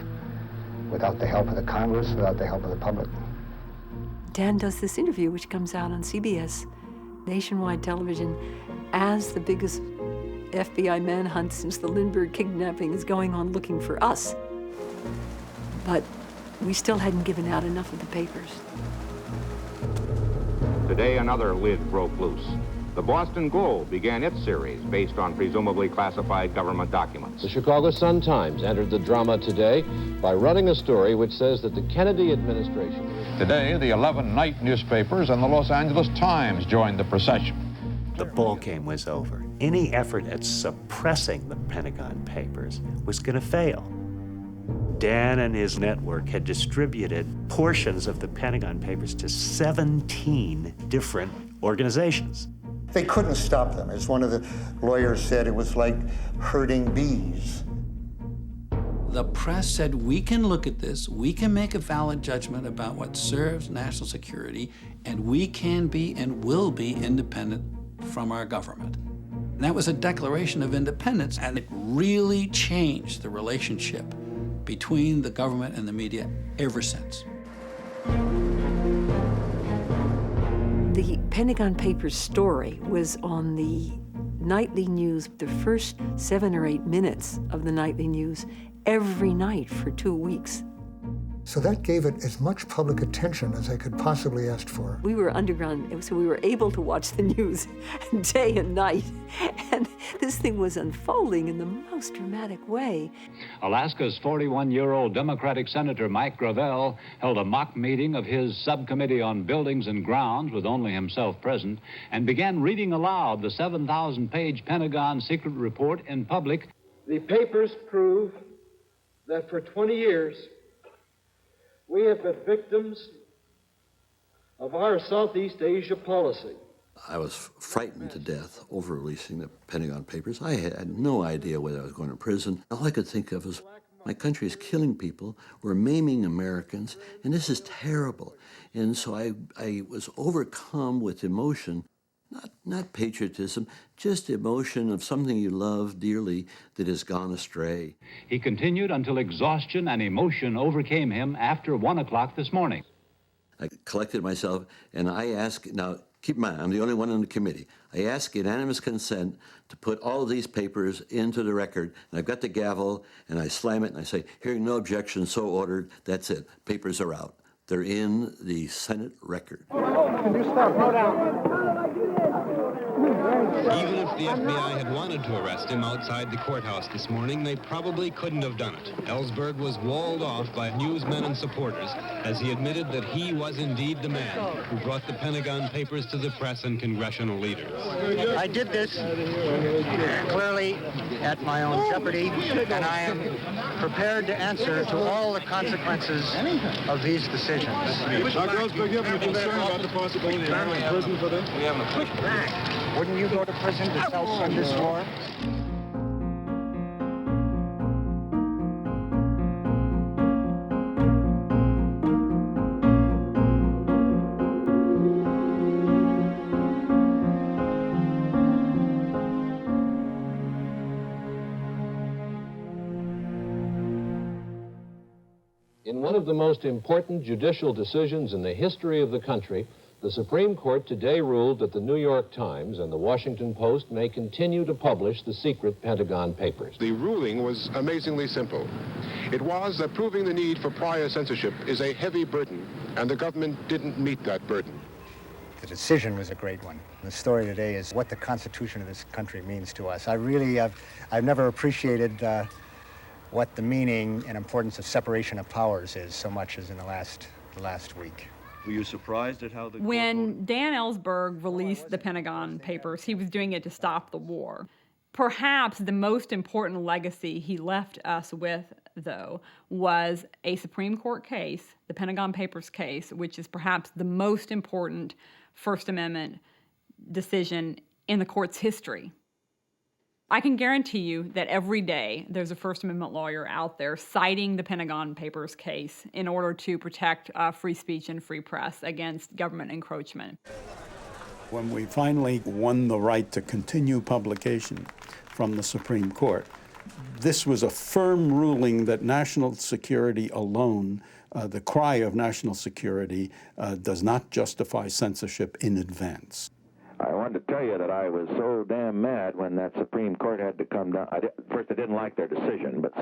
without the help of the Congress, without the help of the public. Dan does this interview, which comes out on CBS, nationwide television, as the biggest FBI manhunt since the Lindbergh kidnapping is going on looking for us. But we still hadn't given out enough of the papers. Today, another lid broke loose. The Boston Globe began its series based on presumably classified government documents. The Chicago Sun-Times entered the drama today by running a story which says that the Kennedy administration... Today, the 11 night newspapers and the Los Angeles Times joined the procession. The ball game was over. Any effort at suppressing the Pentagon Papers was going to fail. Dan and his network had distributed portions of the Pentagon Papers to 17 different organizations. They couldn't stop them. As one of the lawyers said, it was like herding bees. The press said, we can look at this, we can make a valid judgment about what serves national security, and we can be and will be independent from our government. And that was a declaration of independence, and it really changed the relationship between the government and the media ever since. The Pentagon Papers story was on the nightly news, the first 7 or 8 minutes of the nightly news every night for 2 weeks. So that gave it as much public attention as I could possibly ask for. We were underground, so we were able to watch the news day and night. And this thing was unfolding in the most dramatic way. Alaska's 41-year-old Democratic Senator Mike Gravel held a mock meeting of his subcommittee on buildings and grounds with only himself present and began reading aloud the 7,000-page Pentagon secret report in public. The papers prove that for 20 years, we have been victims of our Southeast Asia policy. I was frightened to death over releasing the Pentagon Papers. I had no idea whether I was going to prison. All I could think of was, my country is killing people, we're maiming Americans, and this is terrible. And so I was overcome with emotion, not patriotism, just emotion of something you love dearly that has gone astray. He continued until exhaustion and emotion overcame him after 1 o'clock this morning. I collected myself, and I asked, now keep in mind, I'm the only one on the committee. I asked unanimous consent to put all of these papers into the record, and I've got the gavel, and I slam it, and I say, hearing no objection, so ordered, that's it, papers are out. They're in the Senate record. Can you stop? Slow down. Even if the FBI had wanted to arrest him outside the courthouse this morning, they probably couldn't have done it. Ellsberg was walled off by newsmen and supporters as he admitted that he was indeed the man who brought the Pentagon Papers to the press and congressional leaders. I did this clearly at my own jeopardy, and I am prepared to answer to all the consequences of these decisions. Dr. Ellsberg, you have any concern about the possibility of going to prison for this? We haven't a quick Wouldn't you go to prison to self-fund this war? In one of the most important judicial decisions in the history of the country, the Supreme Court today ruled that the New York Times and the Washington Post may continue to publish the secret Pentagon Papers. The ruling was amazingly simple. It was that proving the need for prior censorship is a heavy burden, and the government didn't meet that burden. The decision was a great one. The story today is what the Constitution of this country means to us. I've never appreciated what the meaning and importance of separation of powers is so much as in the last week. Were you surprised at how the... When Dan Ellsberg released the Pentagon Papers, he was doing it to stop the war. Perhaps the most important legacy he left us with, though, was a Supreme Court case, the Pentagon Papers case, which is perhaps the most important First Amendment decision in the court's history. I can guarantee you that every day there's a First Amendment lawyer out there citing the Pentagon Papers case in order to protect free speech and free press against government encroachment. When we finally won the right to continue publication from the Supreme Court, this was a firm ruling that national security alone, the cry of national security, does not justify censorship in advance. I wanted to tell you that I was so damn mad when that Supreme Court had to come down. First, I didn't like their decision, but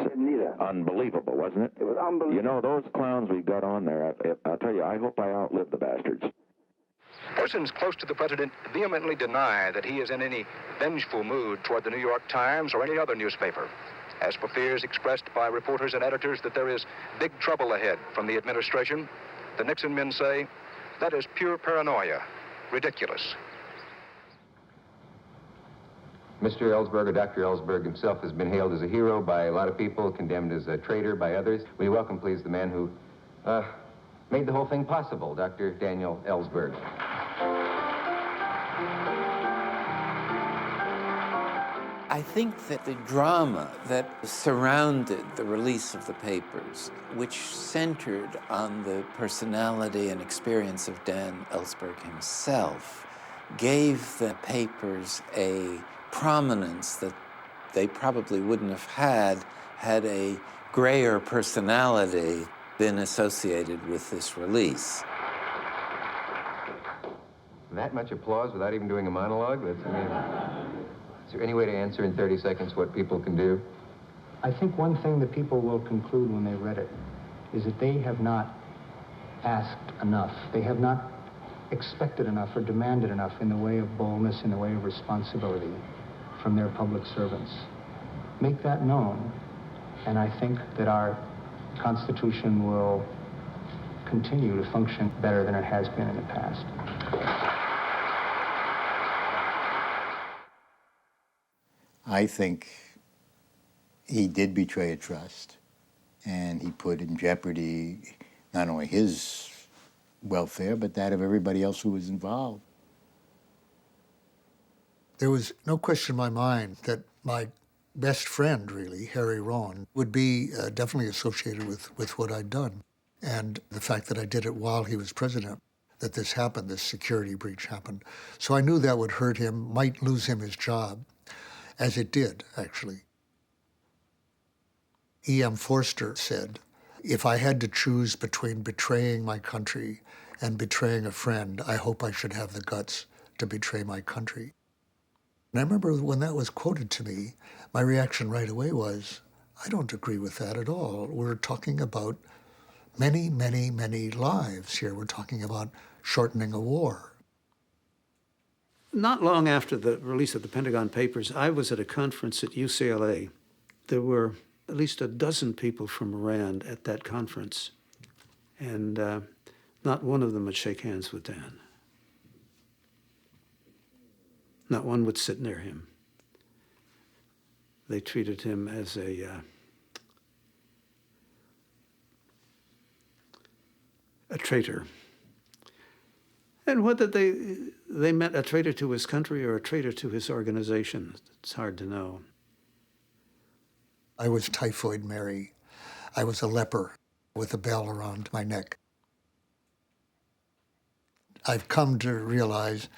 unbelievable, wasn't it? It was unbelievable. You know, those clowns we got on there, I'll tell you, I hope I outlive the bastards. Persons close to the president vehemently deny that he is in any vengeful mood toward the New York Times or any other newspaper. As for fears expressed by reporters and editors that there is big trouble ahead from the administration, the Nixon men say that is pure paranoia, ridiculous. Mr. Ellsberg, or Dr. Ellsberg himself, has been hailed as a hero by a lot of people, condemned as a traitor by others. We welcome, please, the man who made the whole thing possible, Dr. Daniel Ellsberg. I think that the drama that surrounded the release of the papers, which centered on the personality and experience of Dan Ellsberg himself, gave the papers a prominence that they probably wouldn't have had a grayer personality been associated with this release. That much applause without even doing a monologue? That's amazing. Is there any way to answer in 30 seconds what people can do? I think one thing that people will conclude when they read it is that they have not asked enough. They have not expected enough or demanded enough in the way of boldness, in the way of responsibility from their public servants. Make that known, and I think that our Constitution will continue to function better than it has been in the past. I think he did betray a trust, and he put in jeopardy not only his welfare, but that of everybody else who was involved. There was no question in my mind that my best friend, really, Harry Rowan, would be definitely associated with what I'd done. And the fact that I did it while he was president, that this happened, this security breach happened. So I knew that would hurt him, might lose him his job, as it did, actually. E.M. Forster said, if I had to choose between betraying my country and betraying a friend, I hope I should have the guts to betray my country. And I remember when that was quoted to me, my reaction right away was, I don't agree with that at all. We're talking about many, many, many lives here. We're talking about shortening a war. Not long after the release of the Pentagon Papers, I was at a conference at UCLA. There were at least a dozen people from Iran at that conference, and not one of them would shake hands with Dan. Not one would sit near him. They treated him as a traitor. And whether they meant a traitor to his country or a traitor to his organization, it's hard to know. I was Typhoid Mary. I was a leper with a bell around my neck. I've come to realize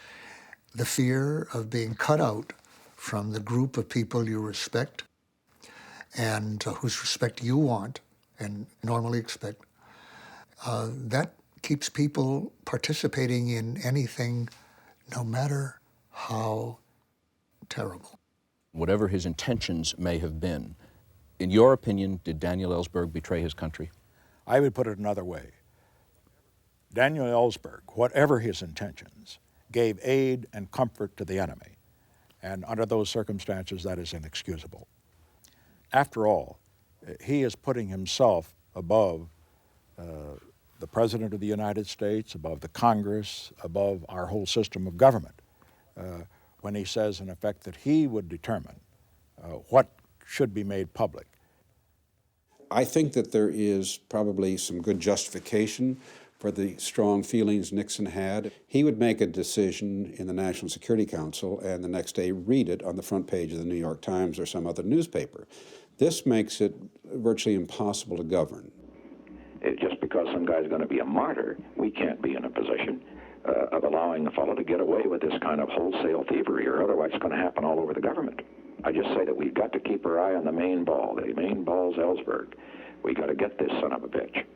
the fear of being cut out from the group of people you respect and whose respect you want and normally expect. That keeps people participating in anything, no matter how terrible. Whatever his intentions may have been, in your opinion, did Daniel Ellsberg betray his country? I would put it another way. Daniel Ellsberg, whatever his intentions, gave aid and comfort to the enemy. And under those circumstances, that is inexcusable. After all, he is putting himself above the President of the United States, above the Congress, above our whole system of government, when he says, in effect, that he would determine what should be made public. I think that there is probably some good justification for the strong feelings Nixon had. He would make a decision in the National Security Council and the next day read it on the front page of the New York Times or some other newspaper. This makes it virtually impossible to govern. Just because some guy's going to be a martyr, we can't be in a position of allowing a fellow to get away with this kind of wholesale thievery, or otherwise it's going to happen all over the government. I just say that we've got to keep our eye on the main ball. The main ball's Ellsberg. We got to get this son of a bitch.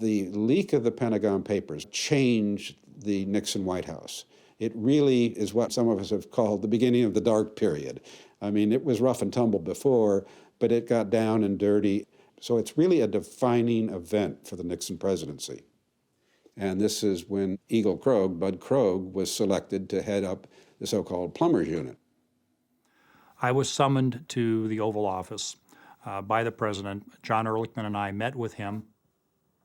The leak of the Pentagon Papers changed the Nixon White House. It really is what some of us have called the beginning of the dark period. I mean, it was rough and tumble before, but it got down and dirty. So it's really a defining event for the Nixon presidency. And this is when Eagle Krogh, Bud Krogh, was selected to head up the so-called plumbers unit. I was summoned to the Oval Office by the president. John Ehrlichman and I met with him.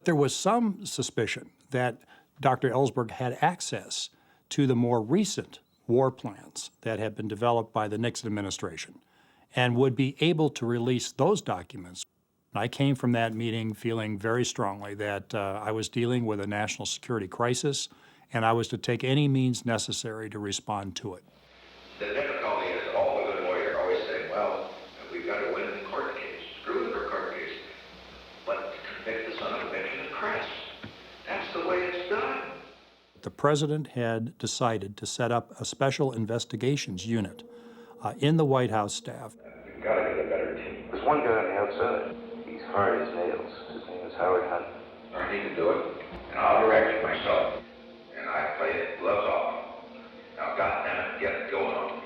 There was some suspicion that Dr. Ellsberg had access to the more recent war plans that had been developed by the Nixon administration and would be able to release those documents. I came from that meeting feeling very strongly that I was dealing with a national security crisis and I was to take any means necessary to respond to it. The difficulty is that all the good lawyers always say, well, we've got to win the court case, screw the court case, but to convict the son of a bitch in the press. That's the way it's done. The president had decided to set up a special investigations unit in the White House staff. We've got to get a better team. There's one guy on the outside. He's hard as nails. His name is Howard Hunt. Or he can do it, and I'll direct it myself. And I play it gloves off. Now, goddamn it, get it going on.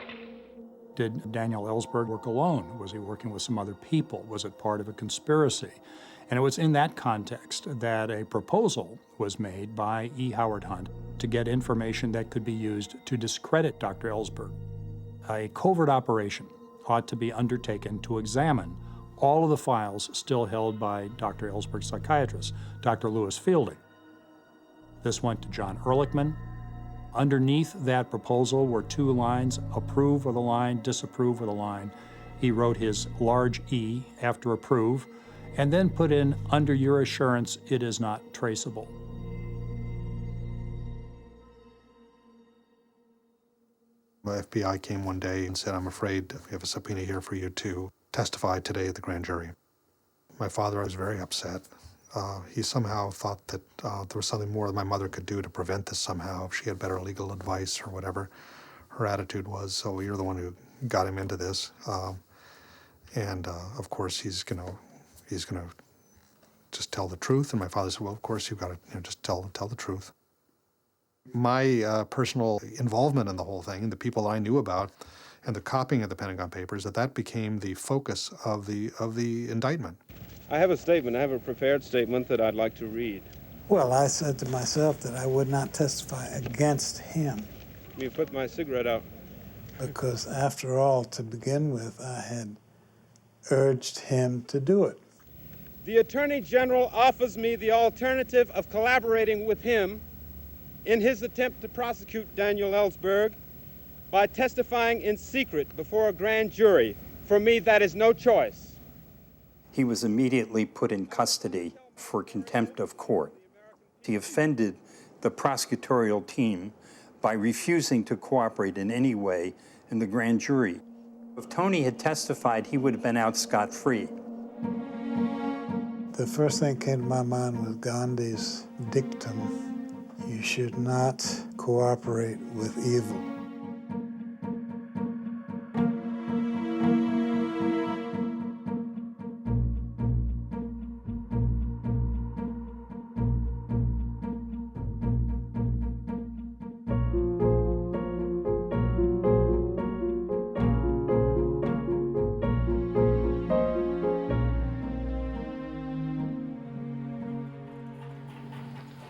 Did Daniel Ellsberg work alone? Was he working with some other people? Was it part of a conspiracy? And it was in that context that a proposal was made by E. Howard Hunt to get information that could be used to discredit Dr. Ellsberg. A covert operation ought to be undertaken to examine all of the files still held by Dr. Ellsberg's psychiatrist, Dr. Lewis Fielding. This went to John Ehrlichman. Underneath that proposal were two lines, approve of the line, disapprove of the line. He wrote his large E after approve, and then put in, under your assurance, it is not traceable. The FBI came one day and said, I'm afraid we have a subpoena here for you to testify today at the grand jury. My father was very upset. He somehow thought that there was something more that my mother could do to prevent this somehow, if she had better legal advice or whatever her attitude was. So you're the one who got him into this. Of course, he's gonna just tell the truth. And my father said, well, of course, you've got to just tell the truth. My personal involvement in the whole thing, the people I knew about, and the copying of the Pentagon Papers, that became the focus of the indictment. I have a statement. I have a prepared statement that I'd like to read. Well, I said to myself that I would not testify against him. You put my cigarette out. Because after all, to begin with, I had urged him to do it. The Attorney General offers me the alternative of collaborating with him in his attempt to prosecute Daniel Ellsberg by testifying in secret before a grand jury. For me, that is no choice. He was immediately put in custody for contempt of court. He offended the prosecutorial team by refusing to cooperate in any way in the grand jury. If Tony had testified, he would have been out scot-free. The first thing that came to my mind was Gandhi's dictum, you should not cooperate with evil.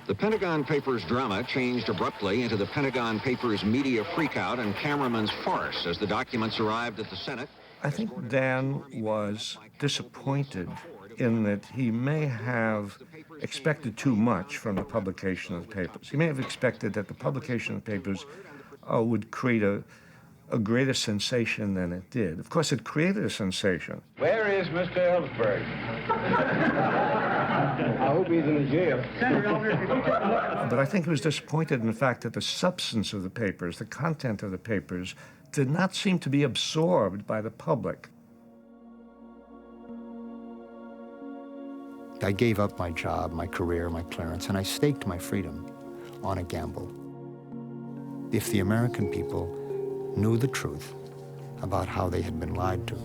The Pentagon Papers drama changed abruptly into the Pentagon Papers media freakout and cameraman's farce as the documents arrived at the Senate. I think Dan was disappointed in that he may have expected too much from the publication of the papers. He may have expected that the publication of the papers would create a greater sensation than it did. Of course, it created a sensation. Where is Mr. Ellsberg? I hope he's in the jail. But I think he was disappointed in the fact that the substance of the papers, the content of the papers, did not seem to be absorbed by the public. I gave up my job, my career, my clearance, and I staked my freedom on a gamble. If the American people knew the truth about how they had been lied to,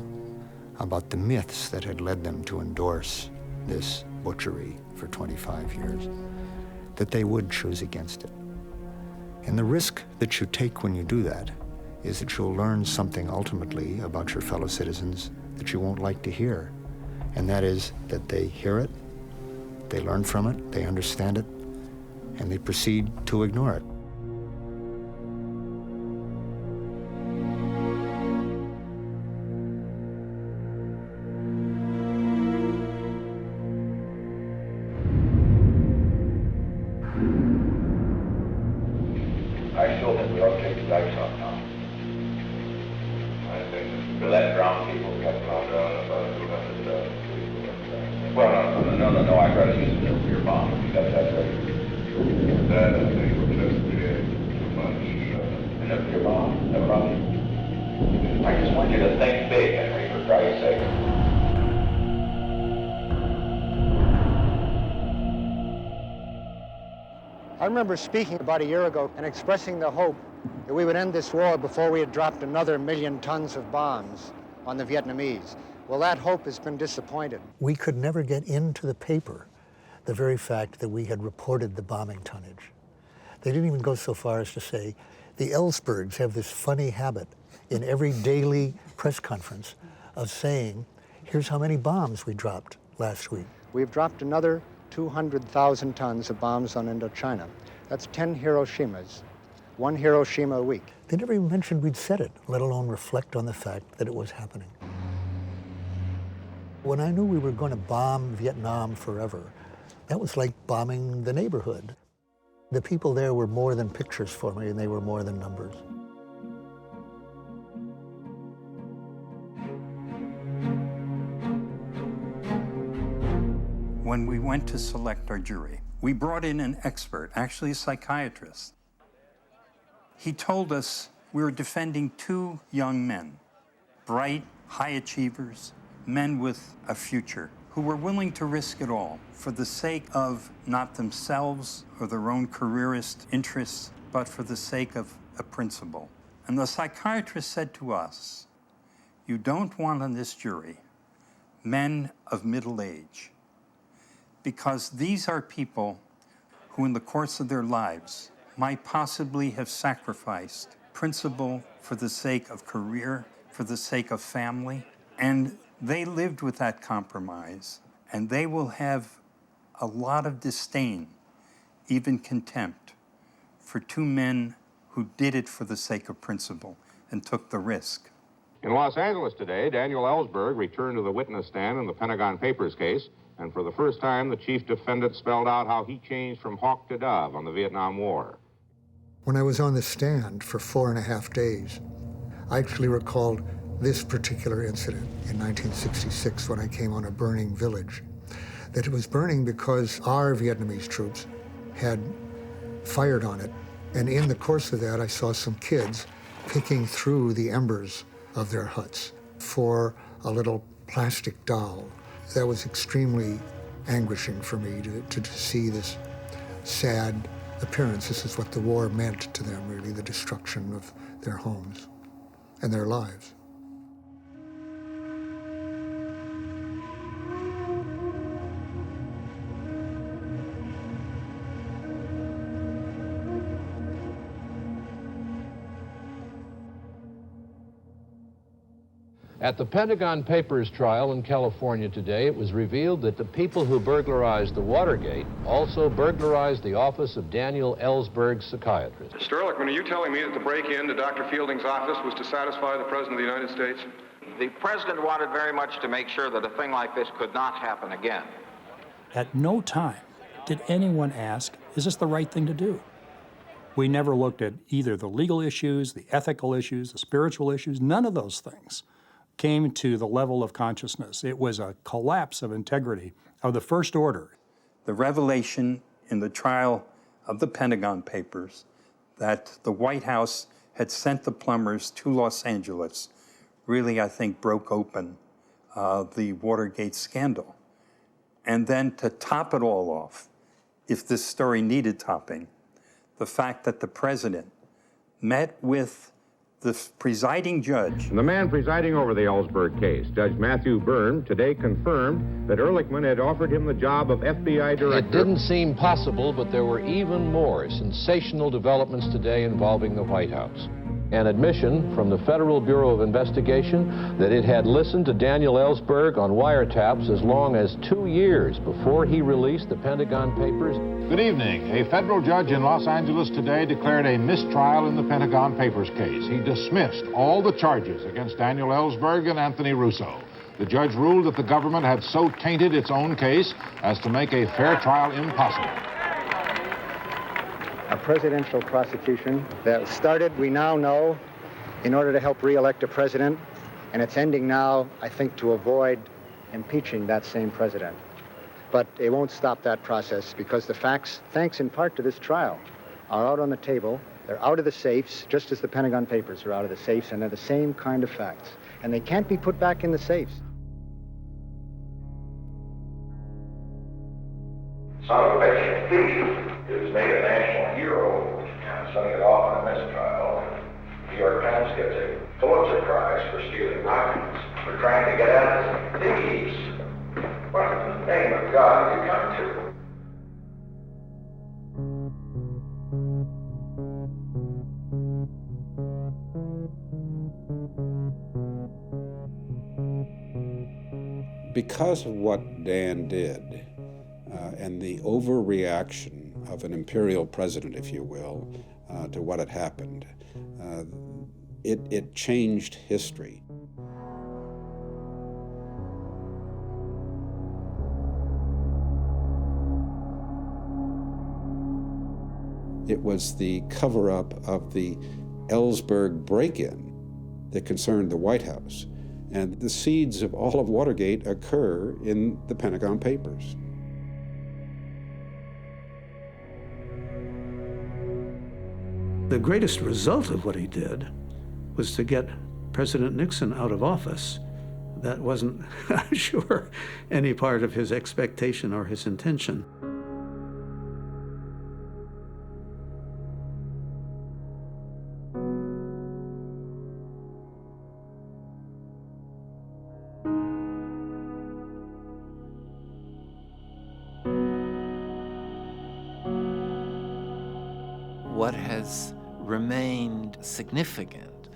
about the myths that had led them to endorse this butchery for 25 years, that they would choose against it. And the risk that you take when you do that is that you'll learn something ultimately about your fellow citizens that you won't like to hear. And that is that they hear it, they learn from it, they understand it, and they proceed to ignore it. I still think we ought to take the dice off now. I think to let drown people get drowned out about 200. Well, no, I'd rather use a nuclear bomb. That's right. That I think would just create too much. A nuclear bomb? No problem. I just want you to think big, Henry, for Christ's sake. I remember speaking about a year ago and expressing the hope that we would end this war before we had dropped another 1 million tons of bombs on the Vietnamese. Well, that hope has been disappointed. We could never get into the paper the very fact that we had reported the bombing tonnage. They didn't even go so far as to say, the Ellsbergs have this funny habit in every daily press conference of saying, here's how many bombs we dropped last week. We've dropped another 200,000 tons of bombs on Indochina. That's 10 Hiroshimas, 1 Hiroshima a week. They never even mentioned we'd said it, let alone reflect on the fact that it was happening. When I knew we were going to bomb Vietnam forever, that was like bombing the neighborhood. The people there were more than pictures for me, and they were more than numbers. When we went to select our jury, we brought in an expert, actually a psychiatrist. He told us we were defending 2 young men, bright, high achievers, men with a future, who were willing to risk it all for the sake of not themselves or their own careerist interests, but for the sake of a principle. And the psychiatrist said to us, you don't want on this jury men of middle age, because these are people who in the course of their lives might possibly have sacrificed principle for the sake of career, for the sake of family, and they lived with that compromise, and they will have a lot of disdain, even contempt, for 2 men who did it for the sake of principle and took the risk. In Los Angeles today, Daniel Ellsberg returned to the witness stand in the Pentagon Papers case, and for the first time, the chief defendant spelled out how he changed from hawk to dove on the Vietnam War. When I was on the stand for 4.5 days, I actually recalled this particular incident in 1966 when I came on a burning village. That it was burning because our Vietnamese troops had fired on it, and in the course of that, I saw some kids picking through the embers of their huts for a little plastic doll. That was extremely anguishing for me to see this sad appearance. This is what the war meant to them, really, the destruction of their homes and their lives. At the Pentagon Papers trial in California today, it was revealed that the people who burglarized the Watergate also burglarized the office of Daniel Ellsberg, psychiatrist. Mr. Ehrlichman, are you telling me that the break-in to Dr. Fielding's office was to satisfy the President of the United States? The President wanted very much to make sure that a thing like this could not happen again. At no time did anyone ask, is this the right thing to do? We never looked at either the legal issues, the ethical issues, the spiritual issues. None of those things came to the level of consciousness. It was a collapse of integrity of the first order. The revelation in the trial of the Pentagon Papers that the White House had sent the plumbers to Los Angeles really, I think, broke open the Watergate scandal. And then to top it all off, if this story needed topping, the fact that the President met with the presiding judge. The man presiding over the Ellsberg case, Judge Matthew Byrne, today confirmed that Ehrlichman had offered him the job of FBI director. It didn't seem possible, but there were even more sensational developments today involving the White House. An admission from the Federal Bureau of Investigation that it had listened to Daniel Ellsberg on wiretaps as long as 2 years before he released the Pentagon Papers. Good evening. A federal judge in Los Angeles today declared a mistrial in the Pentagon Papers case. He dismissed all the charges against Daniel Ellsberg and Anthony Russo. The judge ruled that the government had so tainted its own case as to make a fair trial impossible. A presidential prosecution that started, we now know, in order to help re-elect a president, and it's ending now, I think, to avoid impeaching that same president. But it won't stop that process because the facts, thanks in part to this trial, are out on the table. They're out of the safes, just as the Pentagon Papers are out of the safes, and they're the same kind of facts. And they can't be put back in the safes. Son of a bitch thief is made a national hero and sending it off on a mistrial. The New York Times gets a Pulitzer Prize for stealing documents. We're trying to get at thieves. What in the name of God have you come to? Because of what Dan did, and the overreaction of an imperial president, if you will, to what had happened, it changed history. It was the cover-up of the Ellsberg break-in that concerned the White House. And the seeds of all of Watergate occur in the Pentagon Papers. The greatest result of what he did was to get President Nixon out of office. That wasn't, I'm sure, any part of his expectation or his intention. What has remained significant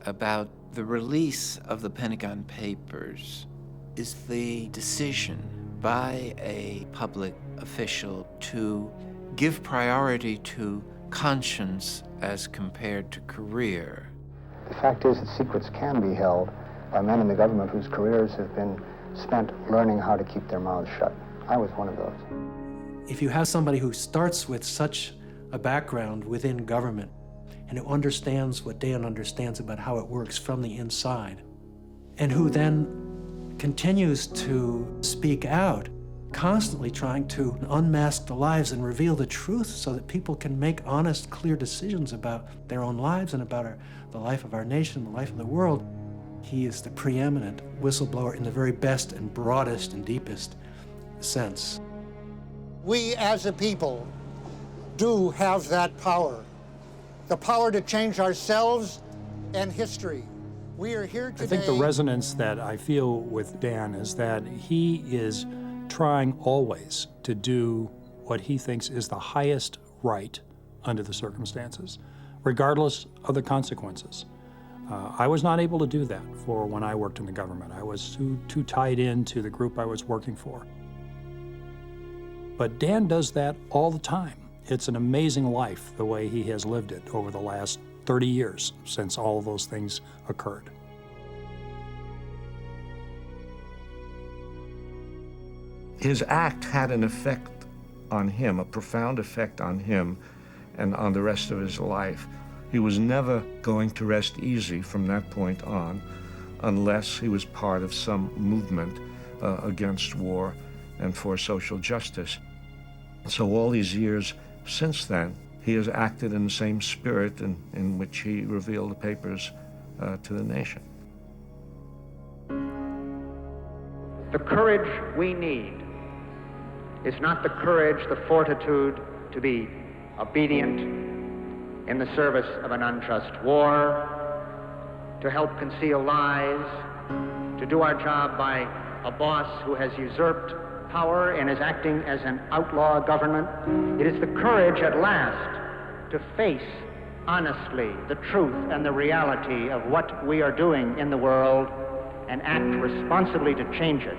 about the release of the Pentagon Papers is the decision by a public official to give priority to conscience as compared to career. The fact is that secrets can be held by men in the government whose careers have been spent learning how to keep their mouths shut. I was one of those. If you have somebody who starts with such a background within government and who understands what Dan understands about how it works from the inside, and who then continues to speak out, constantly trying to unmask the lies and reveal the truth so that people can make honest, clear decisions about their own lives and about the life of our nation, the life of the world. He is the preeminent whistleblower in the very best and broadest and deepest sense. We as a people do have that power, the power to change ourselves and history. We are here today. I think the resonance that I feel with Dan is that he is trying always to do what he thinks is the highest right under the circumstances, regardless of the consequences. I was not able to do that for when I worked in the government. I was too tied into the group I was working for. But Dan does that all the time. It's an amazing life, the way he has lived it over the last 30 years since all of those things occurred. His act had an effect on him, a profound effect on him and on the rest of his life. He was never going to rest easy from that point on unless he was part of some movement against war and for social justice. So all these years since then, he has acted in the same spirit in which he revealed the papers to the nation. The courage we need is not the courage, the fortitude to be obedient in the service of an unjust war, to help conceal lies, to do our job by a boss who has usurped power and is acting as an outlaw government. It is the courage at last to face honestly the truth and the reality of what we are doing in the world and act responsibly to change it,